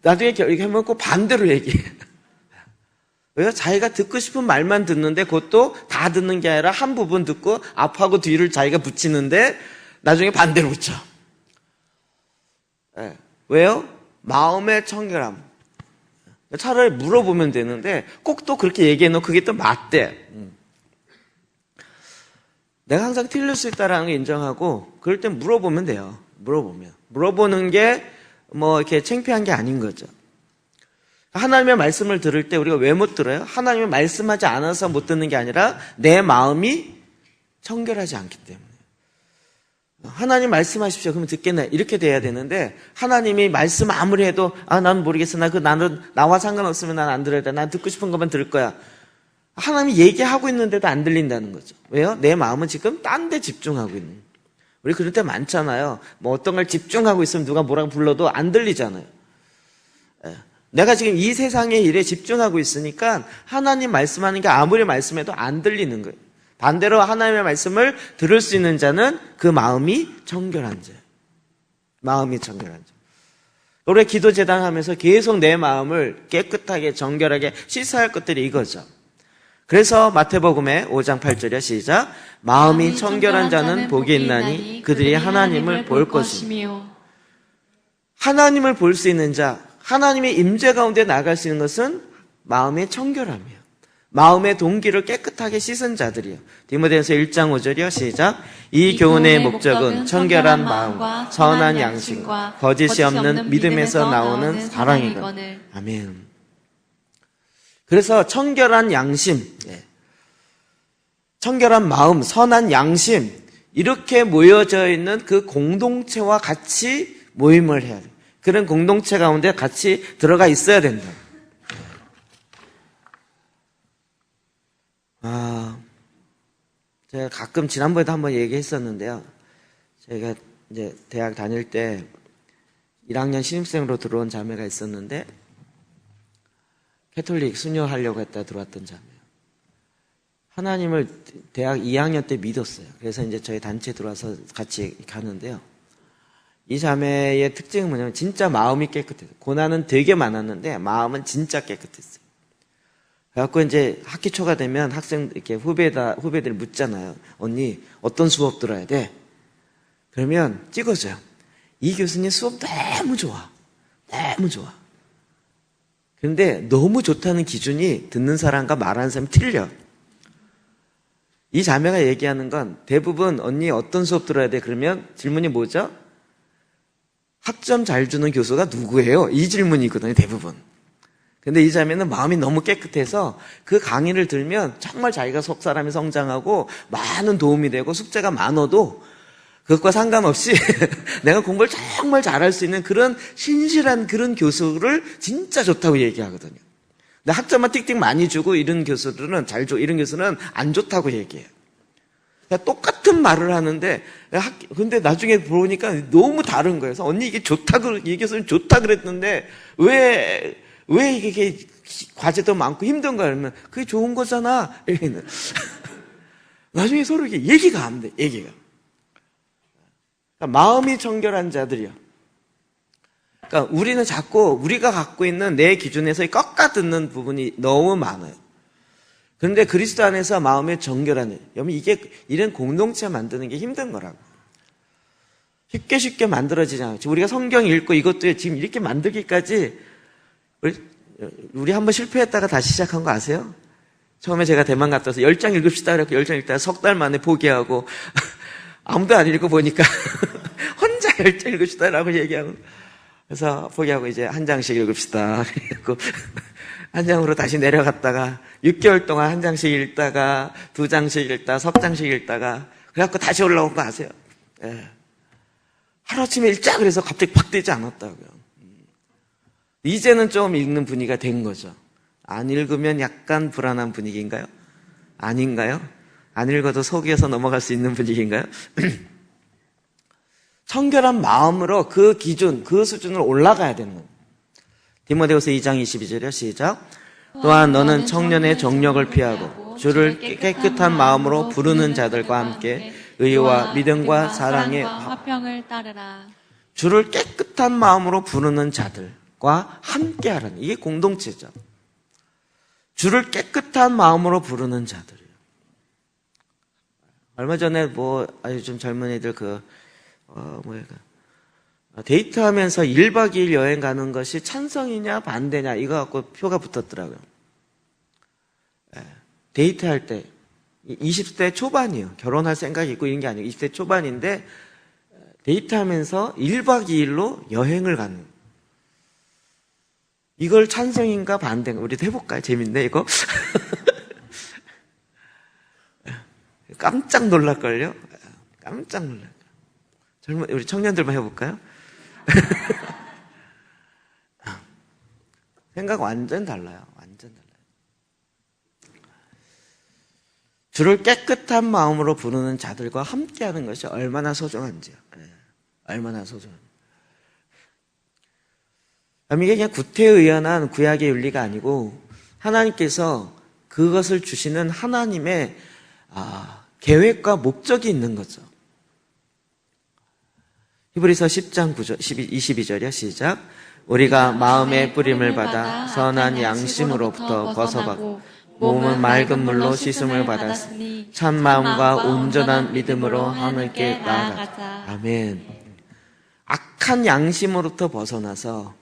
나중에 이렇게 하면 꼭 반대로 얘기해요. 왜요? 자기가 듣고 싶은 말만 듣는데 그것도 다 듣는 게 아니라 한 부분 듣고 앞하고 뒤를 자기가 붙이는데 나중에 반대로 붙여. 네. 왜요? 마음의 청결함. 차라리 물어보면 되는데 꼭 또 그렇게 얘기해놓고 그게 또 맞대. 내가 항상 틀릴 수 있다는 걸 인정하고 그럴 땐 물어보면 돼요. 물어보는 게 뭐 이렇게 창피한 게 아닌 거죠. 하나님의 말씀을 들을 때 우리가 왜 못 들어요? 하나님이 말씀하지 않아서 못 듣는 게 아니라 내 마음이 청결하지 않기 때문에. 하나님 말씀하십시오. 그러면 듣겠네. 이렇게 돼야 되는데 하나님이 말씀 아무리 해도 난 모르겠어. 나는 나와 상관없으면 난 안 들어야 돼. 난 듣고 싶은 것만 들을 거야. 하나님이 얘기하고 있는데도 안 들린다는 거죠. 왜요? 내 마음은 지금 딴 데 집중하고 있는 거예요. 우리 그럴 때 많잖아요. 뭐 어떤 걸 집중하고 있으면 누가 뭐라고 불러도 안 들리잖아요. 내가 지금 이 세상의 일에 집중하고 있으니까 하나님 말씀하는 게 아무리 말씀해도 안 들리는 거예요. 반대로 하나님의 말씀을 들을 수 있는 자는 그 마음이 청결한 자예요. 마음이 청결한 자. 올해 기도 제단 하면서 계속 내 마음을 깨끗하게 정결하게 씻어야 할 것들이 이거죠. 그래서 마태복음의 5장 8절이요. 시작. 마음이 청결한 자는 복이 있나니 그들이 하나님을 볼 것이며. 하나님을 볼 수 있는 자, 하나님의 임재 가운데 나갈 수 있는 것은 마음의 청결함이에요. 마음의 동기를 깨끗하게 씻은 자들이요. 디모데전서 1장 5절이요. 시작. 이 교훈의 목적은 청결한 마음과 선한 양심과 거짓이 없는 믿음에서 나오는 사랑이거늘. 아멘. 그래서 청결한 양심, 청결한 마음, 선한 양심, 이렇게 모여져 있는 그 공동체와 같이 모임을 해야 돼요. 그런 공동체 가운데 같이 들어가 있어야 된다. 제가 가끔 지난번에도 한번 얘기했었는데요. 제가 이제 대학 다닐 때 1학년 신입생으로 들어온 자매가 있었는데 캐톨릭 수녀하려고 했다 들어왔던 자매예요. 하나님을 대학 2학년 때 믿었어요. 그래서 이제 저희 단체에 들어와서 같이 가는데요. 이 자매의 특징은 뭐냐면 진짜 마음이 깨끗해요. 고난은 되게 많았는데 마음은 진짜 깨끗했어요. 그래갖고 이제 학기 초가 되면 학생 이렇게 후배들 묻잖아요. 언니 어떤 수업 들어야 돼? 그러면 찍어줘요. 이 교수님 수업 너무 좋아. 너무 좋아. 그런데 너무 좋다는 기준이 듣는 사람과 말하는 사람이 틀려. 이 자매가 얘기하는 건 대부분 언니 어떤 수업 들어야 돼? 그러면 질문이 뭐죠? 학점 잘 주는 교수가 누구예요? 이 질문이거든요, 대부분. 근데 이 자매는 마음이 너무 깨끗해서 그 강의를 들면 정말 자기가 속 사람이 성장하고 많은 도움이 되고 숙제가 많아도 그것과 상관없이 내가 공부를 정말 잘할 수 있는 그런 신실한 그런 교수를 진짜 좋다고 얘기하거든요. 근데 학점만 띡띡 많이 주고 이런 교수들은 이런 교수는 안 좋다고 얘기해요. 똑같은 말을 하는데 근데 나중에 보니까 너무 다른 거예요. 그래서 언니 이게 좋다고 이 교수님 좋다 그랬는데 왜 이게 과제도 많고 힘든 거야? 그러면 그게 좋은 거잖아. 나중에 서로 이게 얘기가 안 돼. 얘기가. 그러니까 마음이 청결한 자들이요. 그러니까 우리는 자꾸 우리가 갖고 있는 내 기준에서 꺾어 듣는 부분이 너무 많아요. 그런데 그리스도 안에서 마음의 정결한, 여러분 이게 이런 공동체 만드는 게 힘든 거라고. 쉽게 만들어지지 않아요. 우리가 성경 읽고 이것도 지금 이렇게 만들기까지 우리 한번 실패했다가 다시 시작한 거 아세요? 처음에 제가 대만 갔다 와서 10장 읽읍시다. 그래서 10장 읽다가 석 달 만에 포기하고 아무도 안 읽고 보니까 혼자 10장 읽읍시다라고 얘기하고 그래서 포기하고 이제 한 장씩 읽읍시다. 그리고 한 장으로 다시 내려갔다가 6개월 동안 한 장씩 읽다가 2장씩 읽다가 석 장씩 읽다가 그래갖고 다시 올라온 거 아세요? 예. 하루아침에 읽자 그래서 갑자기 팍 뜨지 않았다고요. 이제는 좀 읽는 분위기가 된 거죠. 안 읽으면 약간 불안한 분위기인가요? 아닌가요? 안 읽어도 속여서 넘어갈 수 있는 분위기인가요? 청결한 마음으로 그 기준, 그 수준으로 올라가야 되는 거예요. 디모데후서 2장 22절이요. 시작. 또한 너는 청년의 정력을 피하고 주를 깨끗한 마음으로 부르는 자들과 함께 의와 믿음과 사랑의 화평을 따르라. 주를 깨끗한 마음으로 부르는 자들과 함께 하라는 이게 공동체죠. 주를 깨끗한 마음으로 부르는 자들이에요. 얼마 전에 요즘 젊은이들 데이트하면서 1박 2일 여행 가는 것이 찬성이냐 반대냐 이거 갖고 표가 붙었더라고요. 데이트할 때 20대 초반이에요. 결혼할 생각이 있고 이런 게 아니고 20대 초반인데 데이트하면서 1박 2일로 여행을 가는 이걸 찬성인가 반대인가 우리도 해볼까요? 재밌네 이거. 깜짝 놀랄걸요? 깜짝 놀랄 우리 청년들만 해볼까요? 생각 완전 달라요. 완전 달라요. 주를 깨끗한 마음으로 부르는 자들과 함께하는 것이 얼마나 소중한지요. 얼마나 소중한지. 이게 그냥 구태의연한 구약의 윤리가 아니고 하나님께서 그것을 주시는 하나님의 계획과 목적이 있는 거죠. 히브리서 10장 22절이요. 시작. 우리가 마음의 뿌림을 받아 선한 양심으로부터 벗어받고 몸은 맑은 물로 씻음을 받았으니 참 마음과 온전한 믿음으로 하나님께 나아가자. 아멘. 악한 양심으로부터 벗어나서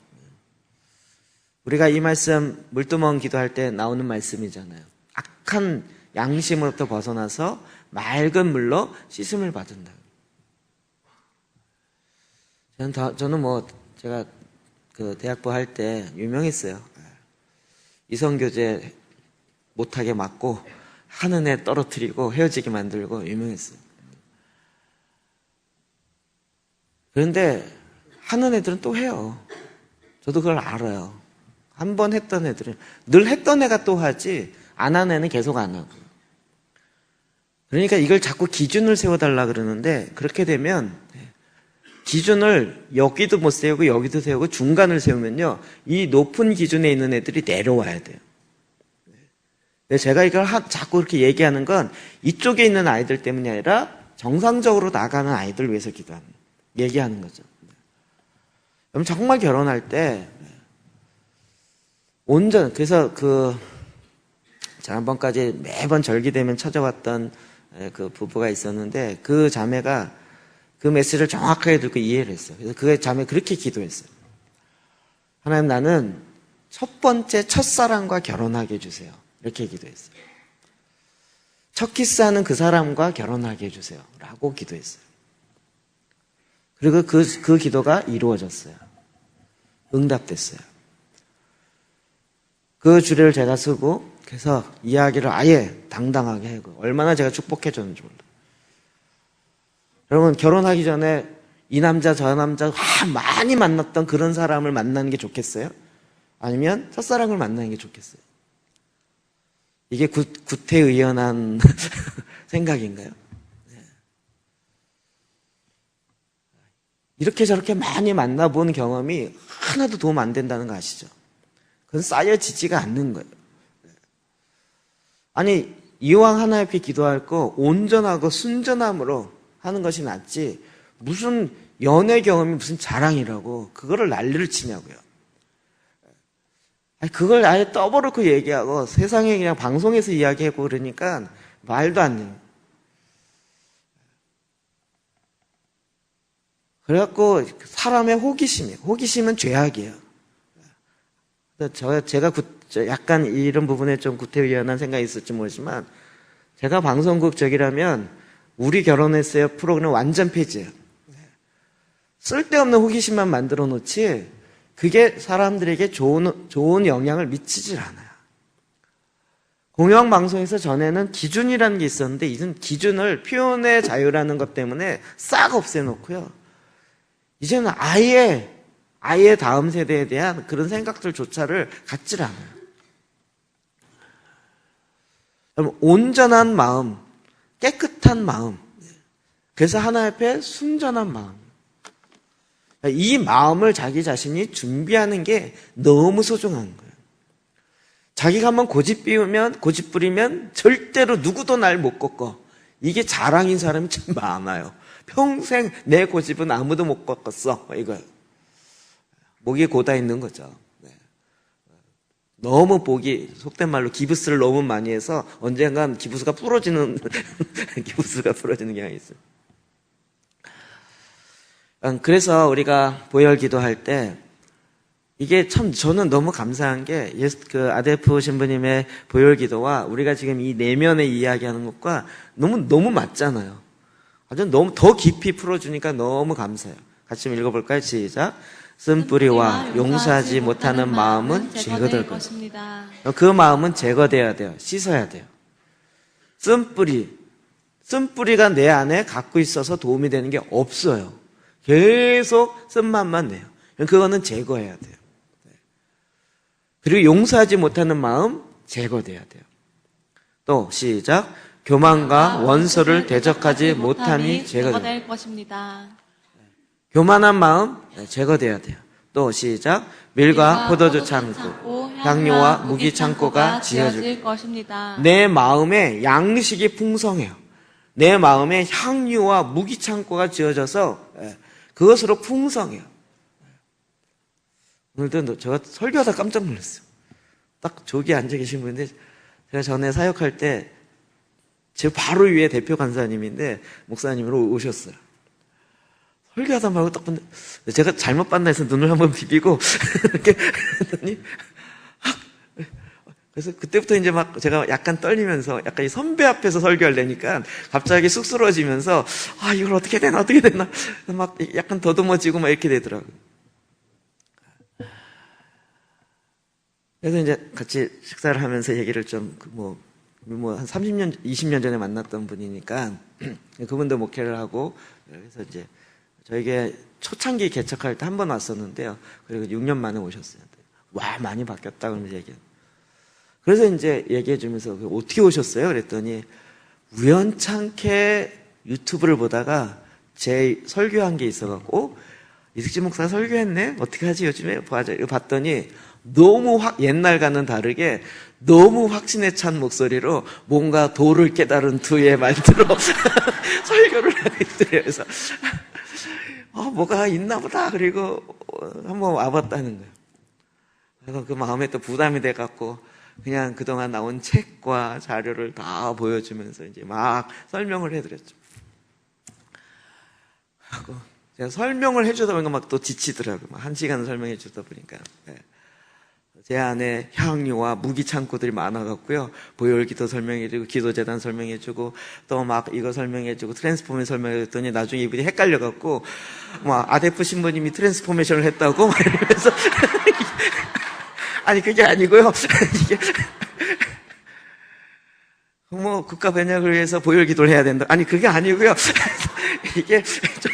우리가 이 말씀 물두멍 기도할 때 나오는 말씀이잖아요. 악한 양심으로부터 벗어나서 맑은 물로 씻음을 받는다. 저는 제가 그 대학부 할 때 유명했어요. 이성교제 못하게 맞고 하는 애 떨어뜨리고 헤어지게 만들고 유명했어요. 그런데 하는 애들은 또 해요. 저도 그걸 알아요. 한 번 했던 애들은 늘 했던 애가 또 하지 안 하는 애는 계속 안 하고. 그러니까 이걸 자꾸 기준을 세워달라 그러는데 그렇게 되면 기준을 여기도 못 세우고 여기도 세우고 중간을 세우면요 이 높은 기준에 있는 애들이 내려와야 돼요. 제가 이걸 자꾸 그렇게 얘기하는 건 이쪽에 있는 아이들 때문이 아니라 정상적으로 나가는 아이들 위해서 얘기하는 거죠. 여러분 정말 결혼할 때 그래서 지난번까지 매번 절기되면 찾아왔던 그 부부가 있었는데 그 자매가 그 메시지를 정확하게 듣고 이해를 했어요. 그래서 그 자매 그렇게 기도했어요. 하나님 나는 첫 번째 첫사랑과 결혼하게 해주세요. 이렇게 기도했어요. 첫 키스하는 그 사람과 결혼하게 해주세요. 라고 기도했어요. 그리고 그 기도가 이루어졌어요. 응답됐어요. 그 주례를 제가 쓰고 그래서 이야기를 아예 당당하게 하고 얼마나 제가 축복해 줬는지 몰라요. 여러분 결혼하기 전에 이 남자 저 남자 많이 만났던 그런 사람을 만나는 게 좋겠어요? 아니면 첫사랑을 만나는 게 좋겠어요? 이게 구태의연한 생각인가요? 이렇게 저렇게 많이 만나본 경험이 하나도 도움 안 된다는 거 아시죠? 그건 쌓여지지가 않는 거예요. 아니 이왕 하나 옆에 기도할 거 온전하고 순전함으로 하는 것이 낫지 무슨 연애 경험이 무슨 자랑이라고 그거를 난리를 치냐고요. 아니, 그걸 아예 떠버놓고 얘기하고 세상에 그냥 방송에서 이야기하고 그러니까 말도 안 돼요. 그래갖고 사람의 호기심은 죄악이에요. 제가 약간 이런 부분에 좀 구태의연한 생각이 있을지 모르지만, 제가 방송국 적이라면 우리 결혼했어요 프로그램 완전 폐지예요. 쓸데없는 호기심만 만들어 놓지 그게 사람들에게 좋은 영향을 미치질 않아요. 공영방송에서 전에는 기준이라는 게 있었는데 이젠 기준을 표현의 자유라는 것 때문에 싹 없애놓고요. 이제는 아예 다음 세대에 대한 그런 생각들조차를 갖질 않아요. 온전한 마음, 깨끗한 마음, 그래서 하나님 앞에 순전한 마음, 이 마음을 자기 자신이 준비하는 게 너무 소중한 거예요. 자기가 한번 고집 부리면 절대로 누구도 날 못 꺾어. 이게 자랑인 사람이 참 많아요. 평생 내 고집은 아무도 못 꺾었어. 이거예요. 목이 고다 있는 거죠. 너무 속된 말로 기부스를 너무 많이 해서 언젠간 기부스가 부러지는 경향이 있어요. 그래서 우리가 보혈 기도할 때 이게 참 저는 너무 감사한 게 아데프 신부님의 보혈 기도와 우리가 지금 이 내면의 이야기하는 것과 너무 맞잖아요. 아주 너무 더 깊이 풀어주니까 너무 감사해요. 같이 좀 읽어볼까요? 시작. 쓴뿌리와 용서하지 못하는 마음은 제거될 것입니다. 그 마음은 제거돼야 돼요. 씻어야 돼요. 쓴뿌리가 내 안에 갖고 있어서 도움이 되는 게 없어요. 계속 쓴맛만 내요. 그거는 제거해야 돼요. 그리고 용서하지 못하는 마음 제거돼야 돼요. 또 시작. 교만과 원수를 대적하지 못함이 제거될 것입니다. 교만한 마음 제거돼야 돼요. 또 시작. 밀과 포도주 창고, 향료와 무기 창고가 지어질 것입니다. 내 마음에 양식이 풍성해요. 내 마음에 향유와 무기 창고가 지어져서 그것으로 풍성해요. 오늘도 제가 설교하다 깜짝 놀랐어요. 딱 저기 앉아 계신 분인데 제가 전에 사역할 때 제 바로 위에 대표 간사님인데 목사님으로 오셨어요. 설교하다 말고 딱 봤는데 제가 잘못 봤나 해서 눈을 한번 비비고 이렇게 했더니 그래서 그때부터 이제 막 제가 약간 떨리면서 약간 이 선배 앞에서 설교하려니까 갑자기 쑥스러워지면서 이걸 어떻게 되나 막 약간 더듬어지고 막 이렇게 되더라고요. 그래서 이제 같이 식사를 하면서 얘기를 좀 한 30년, 20년 전에 만났던 분이니까 그분도 목회를 하고 그래서 이제 저에게 초창기 개척할 때 한 번 왔었는데요. 그리고 6년 만에 오셨어요. 와, 많이 바뀌었다 그러면서 얘기해요. 그래서 이제 얘기해 주면서 어떻게 오셨어요? 그랬더니 우연찮게 유튜브를 보다가 제 설교한 게 있어갖고 이승진 목사 설교했네? 어떻게 하지 요즘에? 봤더니 너무 옛날과는 다르게 너무 확신에 찬 목소리로 뭔가 도를 깨달은 투의 말투로 설교를 하고 있더래요. 그래서 뭐가 있나 보다. 그리고 한번 와봤다는 거예요. 그래서 그 마음에 또 부담이 돼갖고 그냥 그동안 나온 책과 자료를 다 보여주면서 이제 막 설명을 해드렸죠. 하고 제가 설명을 해주다 보니까 막 또 지치더라고요. 막 1시간 설명해 주다 보니까. 제 안에 향유와 무기 창고들이 많아갖고요. 보혈기도 설명해주고, 기도재단 설명해주고, 또 막 이거 설명해주고, 트랜스포메이션 설명해줬더니 나중에 이분이 헷갈려갖고, 막 아데프 신부님이 트랜스포메이션을 했다고 막 이러면서. 아니, 그게 아니고요. 이게. 국가 번역을 위해서 보혈기도를 해야 된다. 아니, 그게 아니고요. 이게 좀.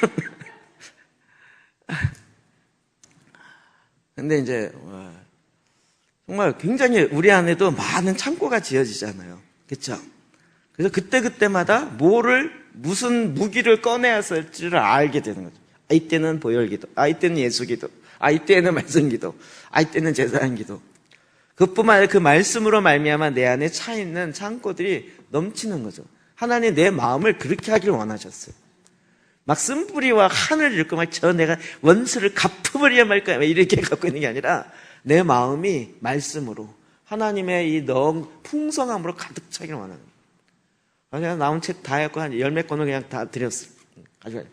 근데 이제, 정말 굉장히 우리 안에도 많은 창고가 지어지잖아요. 그렇죠? 그래서 그때마다 무슨 무기를 꺼내야 할지를 알게 되는 거죠. 이때는 보혈기도, 이때는 예수기도, 이때는 말씀기도, 이때는 제사장기도. 그뿐만 아니라 그 말씀으로 말미암아 내 안에 차 있는 창고들이 넘치는 거죠. 하나님 내 마음을 그렇게 하길 원하셨어요. 막 쓴뿌리와 하늘을 읽고 내가 원수를 갚아버려야 말 거야 이렇게 갖고 있는 게 아니라 내 마음이 말씀으로 하나님의 이 풍성함으로 가득 차기를 원하는 거예요. 제가 나온 책 다 해갖고 한 10몇 권을 그냥 다 드렸어요. 가지고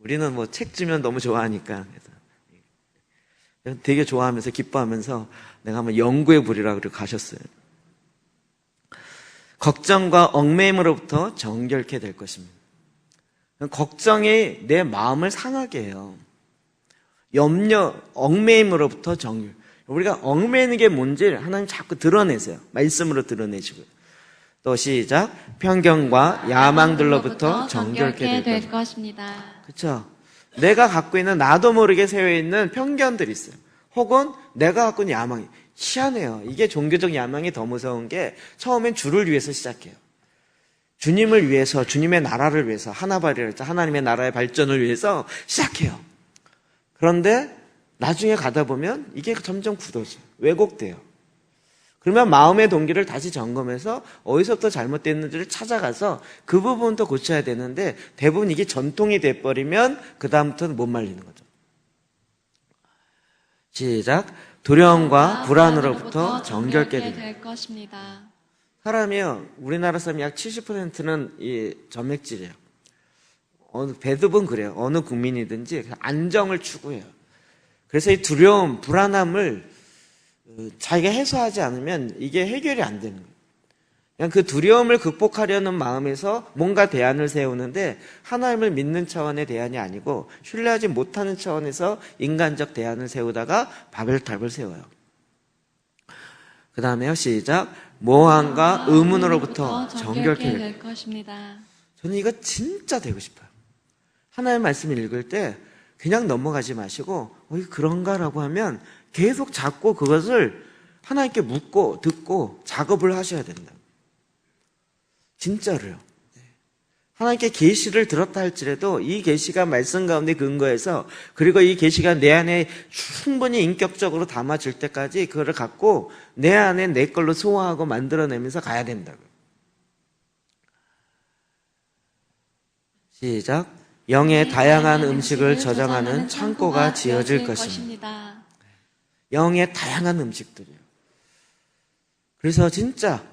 우리는 책 주면 너무 좋아하니까. 그래서 되게 좋아하면서 기뻐하면서 내가 한번 연구해 보리라 그러고 가셨어요. 걱정과 얽매임으로부터 정결케 될 것입니다. 걱정이 내 마음을 상하게 해요. 염려, 얽매임으로부터 정결. 우리가 얽매이는 게 뭔지 하나님 자꾸 드러내세요. 말씀으로 드러내시고요. 또 시작. 편견과 야망들로부터 정결케 될 것입니다. 그렇죠? 내가 갖고 있는 나도 모르게 세워있는 편견들이 있어요. 혹은 내가 갖고 있는 야망이. 희한해요. 이게 종교적 야망이 더 무서운 게 처음엔 주를 위해서 시작해요. 주님을 위해서, 주님의 나라를 위해서, 하나님의 나라의 발전을 위해서 시작해요. 그런데 나중에 가다 보면 이게 점점 굳어져요. 왜곡돼요. 그러면 마음의 동기를 다시 점검해서 어디서부터 잘못됐는지를 찾아가서 그 부분도 고쳐야 되는데 대부분 이게 전통이 돼버리면 그 다음부터는 못 말리는 거죠. 시작. 두려움과 불안으로부터 정결케 될 것입니다. 사람이요, 우리나라 사람 약 70%는 이 점액질이에요. 대부분 그래요. 어느 국민이든지 안정을 추구해요. 그래서 이 두려움, 불안함을 자기가 해소하지 않으면 이게 해결이 안 되는 거예요. 그냥 그 두려움을 극복하려는 마음에서 뭔가 대안을 세우는데 하나님을 믿는 차원의 대안이 아니고 신뢰하지 못하는 차원에서 인간적 대안을 세우다가 바벨탑을 세워요. 그 다음에요, 시작. 모함과 의문으로부터 정결케 될 것입니다. 저는 이거 진짜 되고 싶어요. 하나님의 말씀을 읽을 때 그냥 넘어가지 마시고 이게 그런가라고 하면 계속 잡고 그것을 하나님께 묻고 듣고 작업을 하셔야 된다. 진짜로요. 하나님께 계시를 들었다 할지라도 이 계시가 말씀 가운데 근거해서 그리고 이 계시가 내 안에 충분히 인격적으로 담아질 때까지 그거를 갖고 내 안에 내 걸로 소화하고 만들어내면서 가야 된다고요. 시작. 영의 다양한 음식을 저장하는 창고가 지어질 것입니다. 영의 다양한 음식들이에요. 그래서 진짜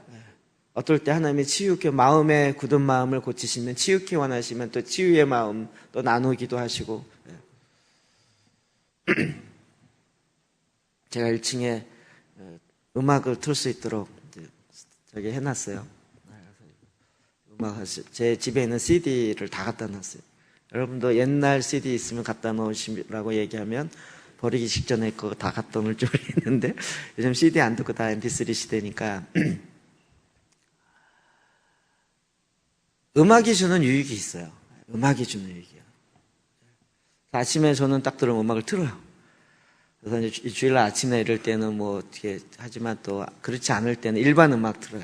어떨 때 하나님의 치유케 마음에 굳은 마음을 고치시면 치유케 원하시면 또 치유의 마음 또 나누기도 하시고 제가 1층에 음악을 틀 수 있도록 저기 해놨어요. 제 집에 있는 CD를 다 갖다 놨어요. 여러분도 옛날 CD 있으면 갖다 놓으시라고 얘기하면 버리기 직전에 그거 다 갖다 놓을 줄 알았는데 요즘 CD 안 듣고 다 MP3 시대니까 음악이 주는 유익이 있어요. 음악이 주는 유익이요. 아침에 저는 딱 들으면 음악을 틀어요. 그래서 이제 주일날 아침에 이럴 때는 뭐 어떻게 하지만 또 그렇지 않을 때는 일반 음악 틀어요.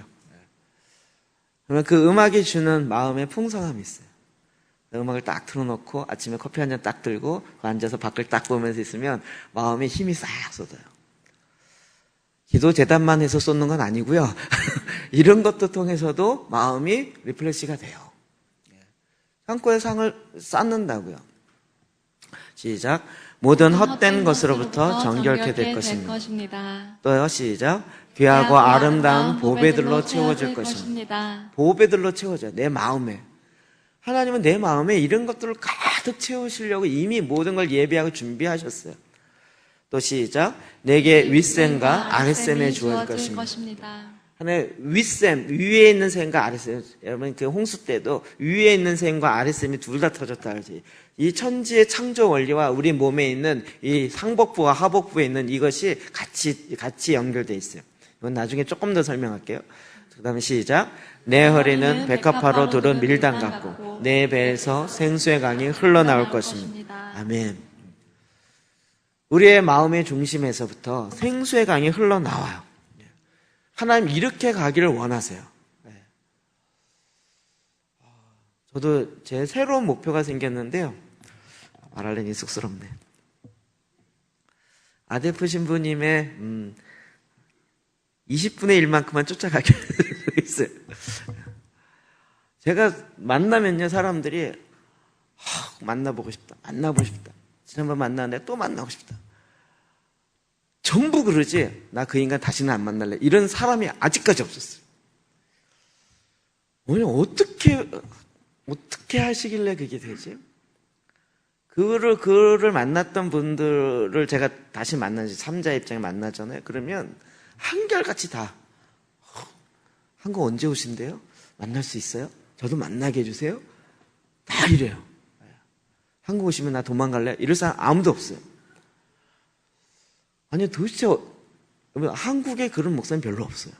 그러면 그 음악이 주는 마음의 풍성함이 있어요. 음악을 딱 틀어놓고 아침에 커피 한 잔 딱 들고 앉아서 밖을 딱 보면서 있으면 마음에 힘이 싹 쏟아요. 기도 재단만 해서 쏟는 건 아니고요. 이런 것도 통해서도 마음이 리플레시가 돼요. 창고에 상을 쌓는다고요. 시작. 모든 헛된 것으로부터 정결케 될 것입니다. 또요, 시작. 귀하고 아름다운 보배들로 채워질 것입니다. 보배들로 채워져요. 내 마음에. 하나님은 내 마음에 이런 것들을 가득 채우시려고 이미 모든 걸 예비하고 준비하셨어요. 또 시작. 내게 윗셈과 아랫셈에 주어질 것입니다. 하나의 윗셈, 위에 있는 셈과 아랫셈. 여러분 그 홍수 때도 위에 있는 셈과 아랫셈이 둘 다 터졌다 그러지. 이 천지의 창조 원리와 우리 몸에 있는 이 상복부와 하복부에 있는 이것이 같이 연결되어 있어요. 이건 나중에 조금 더 설명할게요. 그 다음에 시작. 내 허리는 백합화로 두른 밀당 같고 내 배에서 생수의 강이 흘러나올 것입니다. 아멘. 우리의 마음의 중심에서부터 생수의 강이 흘러나와요. 하나님 이렇게 가기를 원하세요. 저도 제 새로운 목표가 생겼는데요. 말하려니 쑥스럽네. 아데프 신부님의 20분의 1만큼만 쫓아가기로 있어요. 제가 만나면요, 사람들이 만나보고 싶다. 지난번 만났는데 또 만나고 싶다. 전부 그러지. 나 그 인간 다시는 안 만날래. 이런 사람이 아직까지 없었어요. 오늘 어떻게 하시길래 그게 되지? 그를 만났던 분들을 제가 다시 만나지, 3자 입장에 만나잖아요. 그러면 한결같이 다, 한국 언제 오신대요? 만날 수 있어요? 저도 만나게 해주세요? 다 이래요. 한국 오시면 나 도망갈래? 이럴 사람 아무도 없어요. 아니, 도대체, 한국에 그런 목사님 별로 없어요.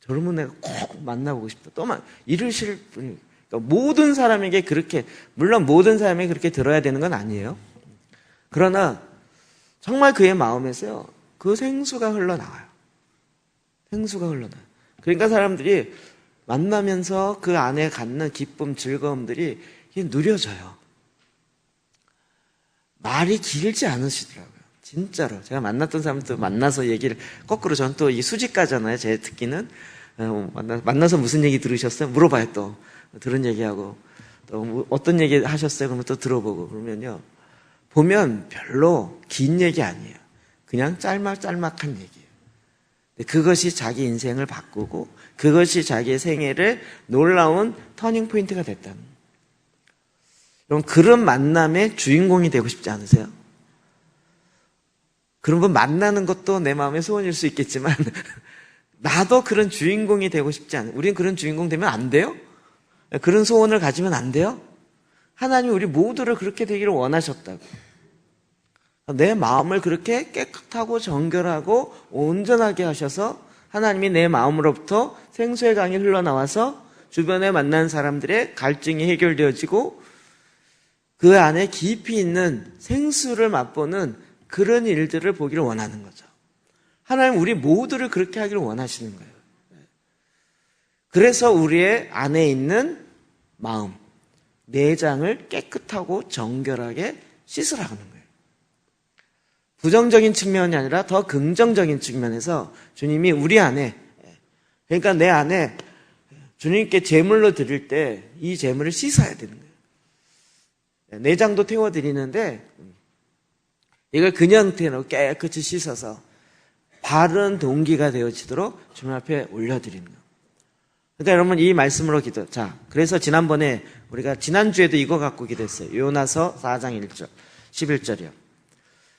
저러면 내가 꼭 만나보고 싶다. 이러실 분이, 그러니까 모든 사람에게 그렇게, 물론 모든 사람에게 그렇게 들어야 되는 건 아니에요. 그러나, 정말 그의 마음에서요, 그 생수가 흘러나와요. 생수가 흘러나와요. 그러니까 사람들이 만나면서 그 안에 갖는 기쁨, 즐거움들이 누려져요. 말이 길지 않으시더라고요. 진짜로. 제가 만났던 사람도 만나서 얘기를, 거꾸로 전 또 이 수직가잖아요. 제 특기는. 만나서 무슨 얘기 들으셨어요? 물어봐요, 또. 들은 얘기하고. 또 어떤 얘기 하셨어요? 그러면 또 들어보고. 그러면요. 보면 별로 긴 얘기 아니에요. 그냥 짤막한 얘기예요. 그것이 자기 인생을 바꾸고, 그것이 자기의 생애를 놀라운 터닝포인트가 됐다는 거예요. 그럼 그런 만남의 주인공이 되고 싶지 않으세요? 그런 분 만나는 것도 내 마음의 소원일 수 있겠지만 나도 그런 주인공이 되고 싶지 않아요. 우리는 그런 주인공 되면 안 돼요? 그런 소원을 가지면 안 돼요? 하나님이 우리 모두를 그렇게 되기를 원하셨다고. 내 마음을 그렇게 깨끗하고 정결하고 온전하게 하셔서 하나님이 내 마음으로부터 생수의 강이 흘러나와서 주변에 만난 사람들의 갈증이 해결되어지고 그 안에 깊이 있는 생수를 맛보는 그런 일들을 보기를 원하는 거죠. 하나님 우리 모두를 그렇게 하기를 원하시는 거예요. 그래서 우리의 안에 있는 마음, 내장을 깨끗하고 정결하게 씻으라는 거예요. 부정적인 측면이 아니라 더 긍정적인 측면에서 주님이 우리 안에, 그러니까 내 안에 주님께 제물로 드릴 때 이 제물을 씻어야 되는 거예요. 내장도 태워드리는데 이걸 그냥 태우고 깨끗이 씻어서 바른 동기가 되어지도록 주님 앞에 올려드립니다. 그러니까 여러분 이 말씀으로 기도. 자, 그래서 지난번에 우리가 지난주에도 이거 갖고 기도했어요. 요나서 4장 1절 11절이요.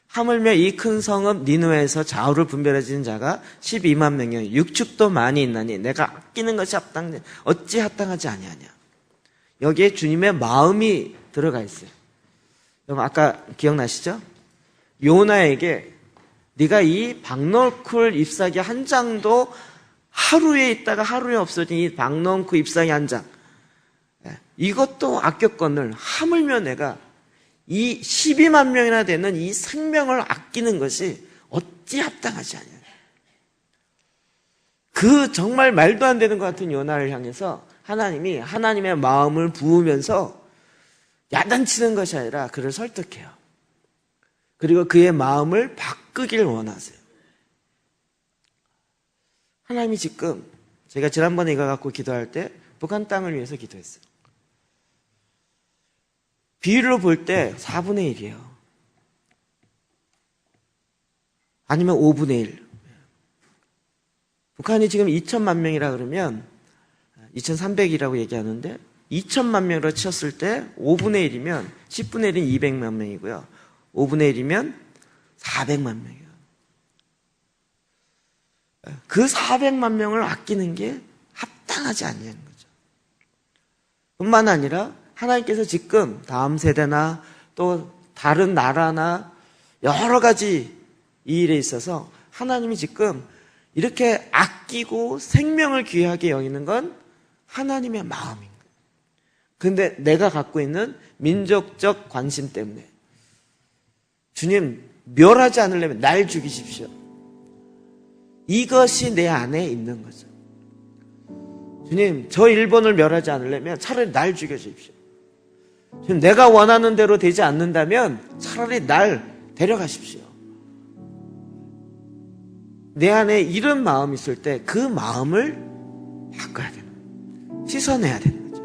하물며 이 큰 성읍 니느웨에서 좌우를 분별해지는 자가 12만 명이요 육축도 많이 있나니 내가 아끼는 것이 어찌 합당하지 아니하냐. 여기에 주님의 마음이 들어가 있어요. 여러분 아까 기억나시죠? 요나에게 네가 이 박넝쿨 잎사귀 한 장도 하루에 있다가 하루에 없어진 이 박넝쿨 잎사귀 한 장, 이것도 아꼈거늘 하물며 내가 이 12만 명이나 되는 이 생명을 아끼는 것이 어찌 합당하지 않냐. 그 정말 말도 안 되는 것 같은 요나를 향해서 하나님이 하나님의 마음을 부으면서 야단치는 것이 아니라 그를 설득해요. 그리고 그의 마음을 바꾸길 원하세요. 하나님이 지금 제가 지난번에 이거 갖고 기도할 때 북한 땅을 위해서 기도했어요. 비율로 볼 때 4분의 1이에요. 아니면 5분의 1. 북한이 지금 2천만 명이라 그러면 2,300이라고 얘기하는데 2천만 명으로 쳤을 때 5분의 1이면 10분의 1은 200만 명이고요. 5분의 1이면 400만 명이에요. 그 400만 명을 아끼는 게 합당하지 않냐는 거죠. 뿐만 아니라 하나님께서 지금 다음 세대나 또 다른 나라나 여러 가지 이 일에 있어서 하나님이 지금 이렇게 아끼고 생명을 귀하게 여기는 건 하나님의 마음인 거예요. 근데 내가 갖고 있는 민족적 관심 때문에 주님 멸하지 않으려면 날 죽이십시오. 이것이 내 안에 있는 거죠. 주님 저 일본을 멸하지 않으려면 차라리 날 죽여주십시오. 지금 내가 원하는 대로 되지 않는다면 차라리 날 데려가십시오. 내 안에 이런 마음이 있을 때 그 마음을 바꿔야 되는 거예요. 씻어내야 되는 거죠.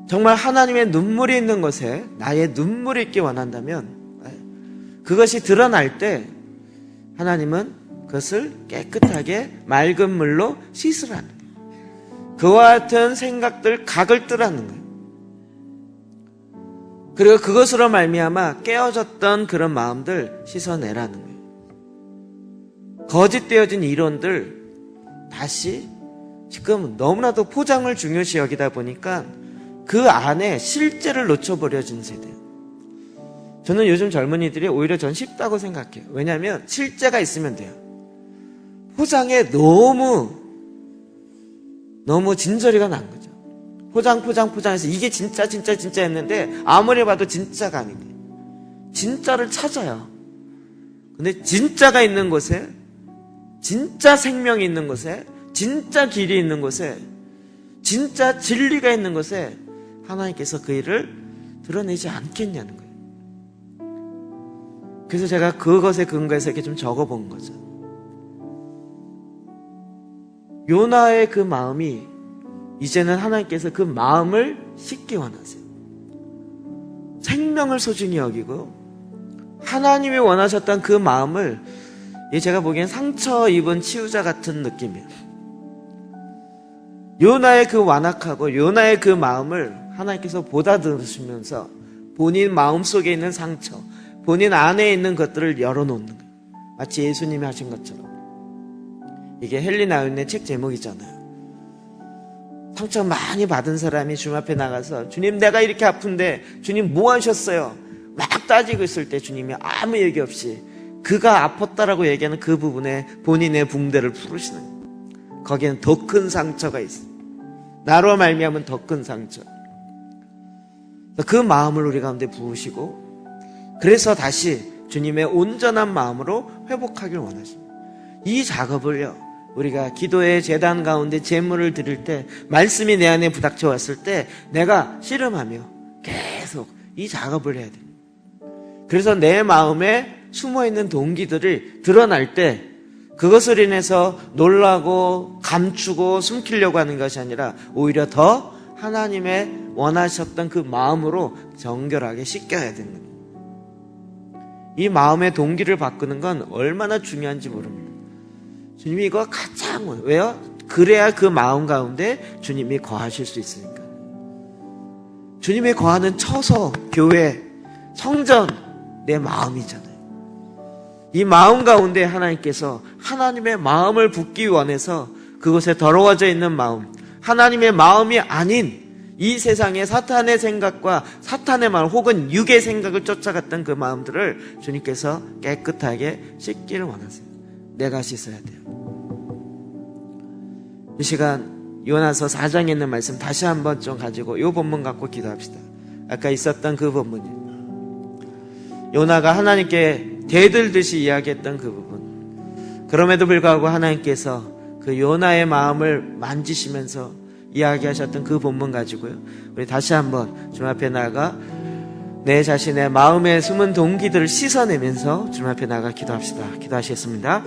정말 하나님의 눈물이 있는 것에 나의 눈물이 있기 원한다면 그것이 드러날 때 하나님은 그것을 깨끗하게 맑은 물로 씻으라는 거예요. 그와 같은 생각들 각을 뜨라는 거예요. 그리고 그것으로 말미암아 깨어졌던 그런 마음들 씻어내라는 거예요. 거짓되어진 이론들 다시 지금 너무나도 포장을 중요시 여기다 보니까 그 안에 실제를 놓쳐버려진 세대예요. 저는 요즘 젊은이들이 오히려 전 쉽다고 생각해요. 왜냐하면 실제가 있으면 돼요. 포장에 너무 진저리가 난 거죠. 포장해서 이게 진짜 했는데 아무리 봐도 진짜가 아니네. 진짜를 찾아요. 근데 진짜가 있는 곳에, 진짜 생명이 있는 곳에, 진짜 길이 있는 곳에, 진짜 진리가 있는 곳에 하나님께서 그 일을 드러내지 않겠냐는 거예요. 그래서 제가 그것에 근거해서 이렇게 좀 적어본 거죠. 요나의 그 마음이 이제는 하나님께서 그 마음을 씻기 원하세요. 생명을 소중히 여기고 하나님이 원하셨던 그 마음을 제가 보기엔 상처 입은 치유자 같은 느낌이에요. 요나의 그 완악하고 요나의 그 마음을 하나님께서 보다들으시면서 본인 마음속에 있는 상처, 본인 안에 있는 것들을 열어놓는 거예요. 마치 예수님이 하신 것처럼. 이게 헨리 나윤의 책 제목이잖아요. 상처 많이 받은 사람이 주님 앞에 나가서 주님 내가 이렇게 아픈데 주님 뭐 하셨어요? 막 따지고 있을 때 주님이 아무 얘기 없이 그가 아팠다라고 얘기하는 그 부분에 본인의 붕대를 풀으시는 거예요. 거기에는 더 큰 상처가 있어요. 나로 말미암은 더 큰 상처. 그 마음을 우리 가운데 부으시고 그래서 다시 주님의 온전한 마음으로 회복하길 원하십니다. 이 작업을요 우리가 기도의 제단 가운데 제물을 드릴 때 말씀이 내 안에 부닥쳐 왔을 때 내가 씨름하며 계속 이 작업을 해야 됩니다. 그래서 내 마음에 숨어있는 동기들이 드러날 때 그것을 인해서 놀라고 감추고 숨기려고 하는 것이 아니라 오히려 더 하나님의 원하셨던 그 마음으로 정결하게 씻겨야 되는 겁니다. 이 마음의 동기를 바꾸는 건 얼마나 중요한지 모릅니다. 주님이 이거 가장 왜요? 그래야 그 마음 가운데 주님이 거하실 수 있으니까. 주님이 거하는 처소, 교회, 성전 내 마음이잖아요. 이 마음 가운데 하나님께서 하나님의 마음을 붓기 원해서 그곳에 더러워져 있는 마음, 하나님의 마음이 아닌 이 세상의 사탄의 생각과 사탄의 마음 혹은 육의 생각을 쫓아갔던 그 마음들을 주님께서 깨끗하게 씻기를 원하세요. 내가 씻어야 돼요. 이 시간 요나서 4장에 있는 말씀 다시 한번 좀 가지고 이 본문 갖고 기도합시다. 아까 있었던 그 본문이에요. 요나가 하나님께 대들듯이 이야기했던 그 부분. 그럼에도 불구하고 하나님께서 그 요나의 마음을 만지시면서 이야기하셨던 그 본문 가지고요. 우리 다시 한번 주님 앞에 나가 내 자신의 마음에 숨은 동기들을 씻어내면서 주님 앞에 나가 기도합시다. 기도하시겠습니다.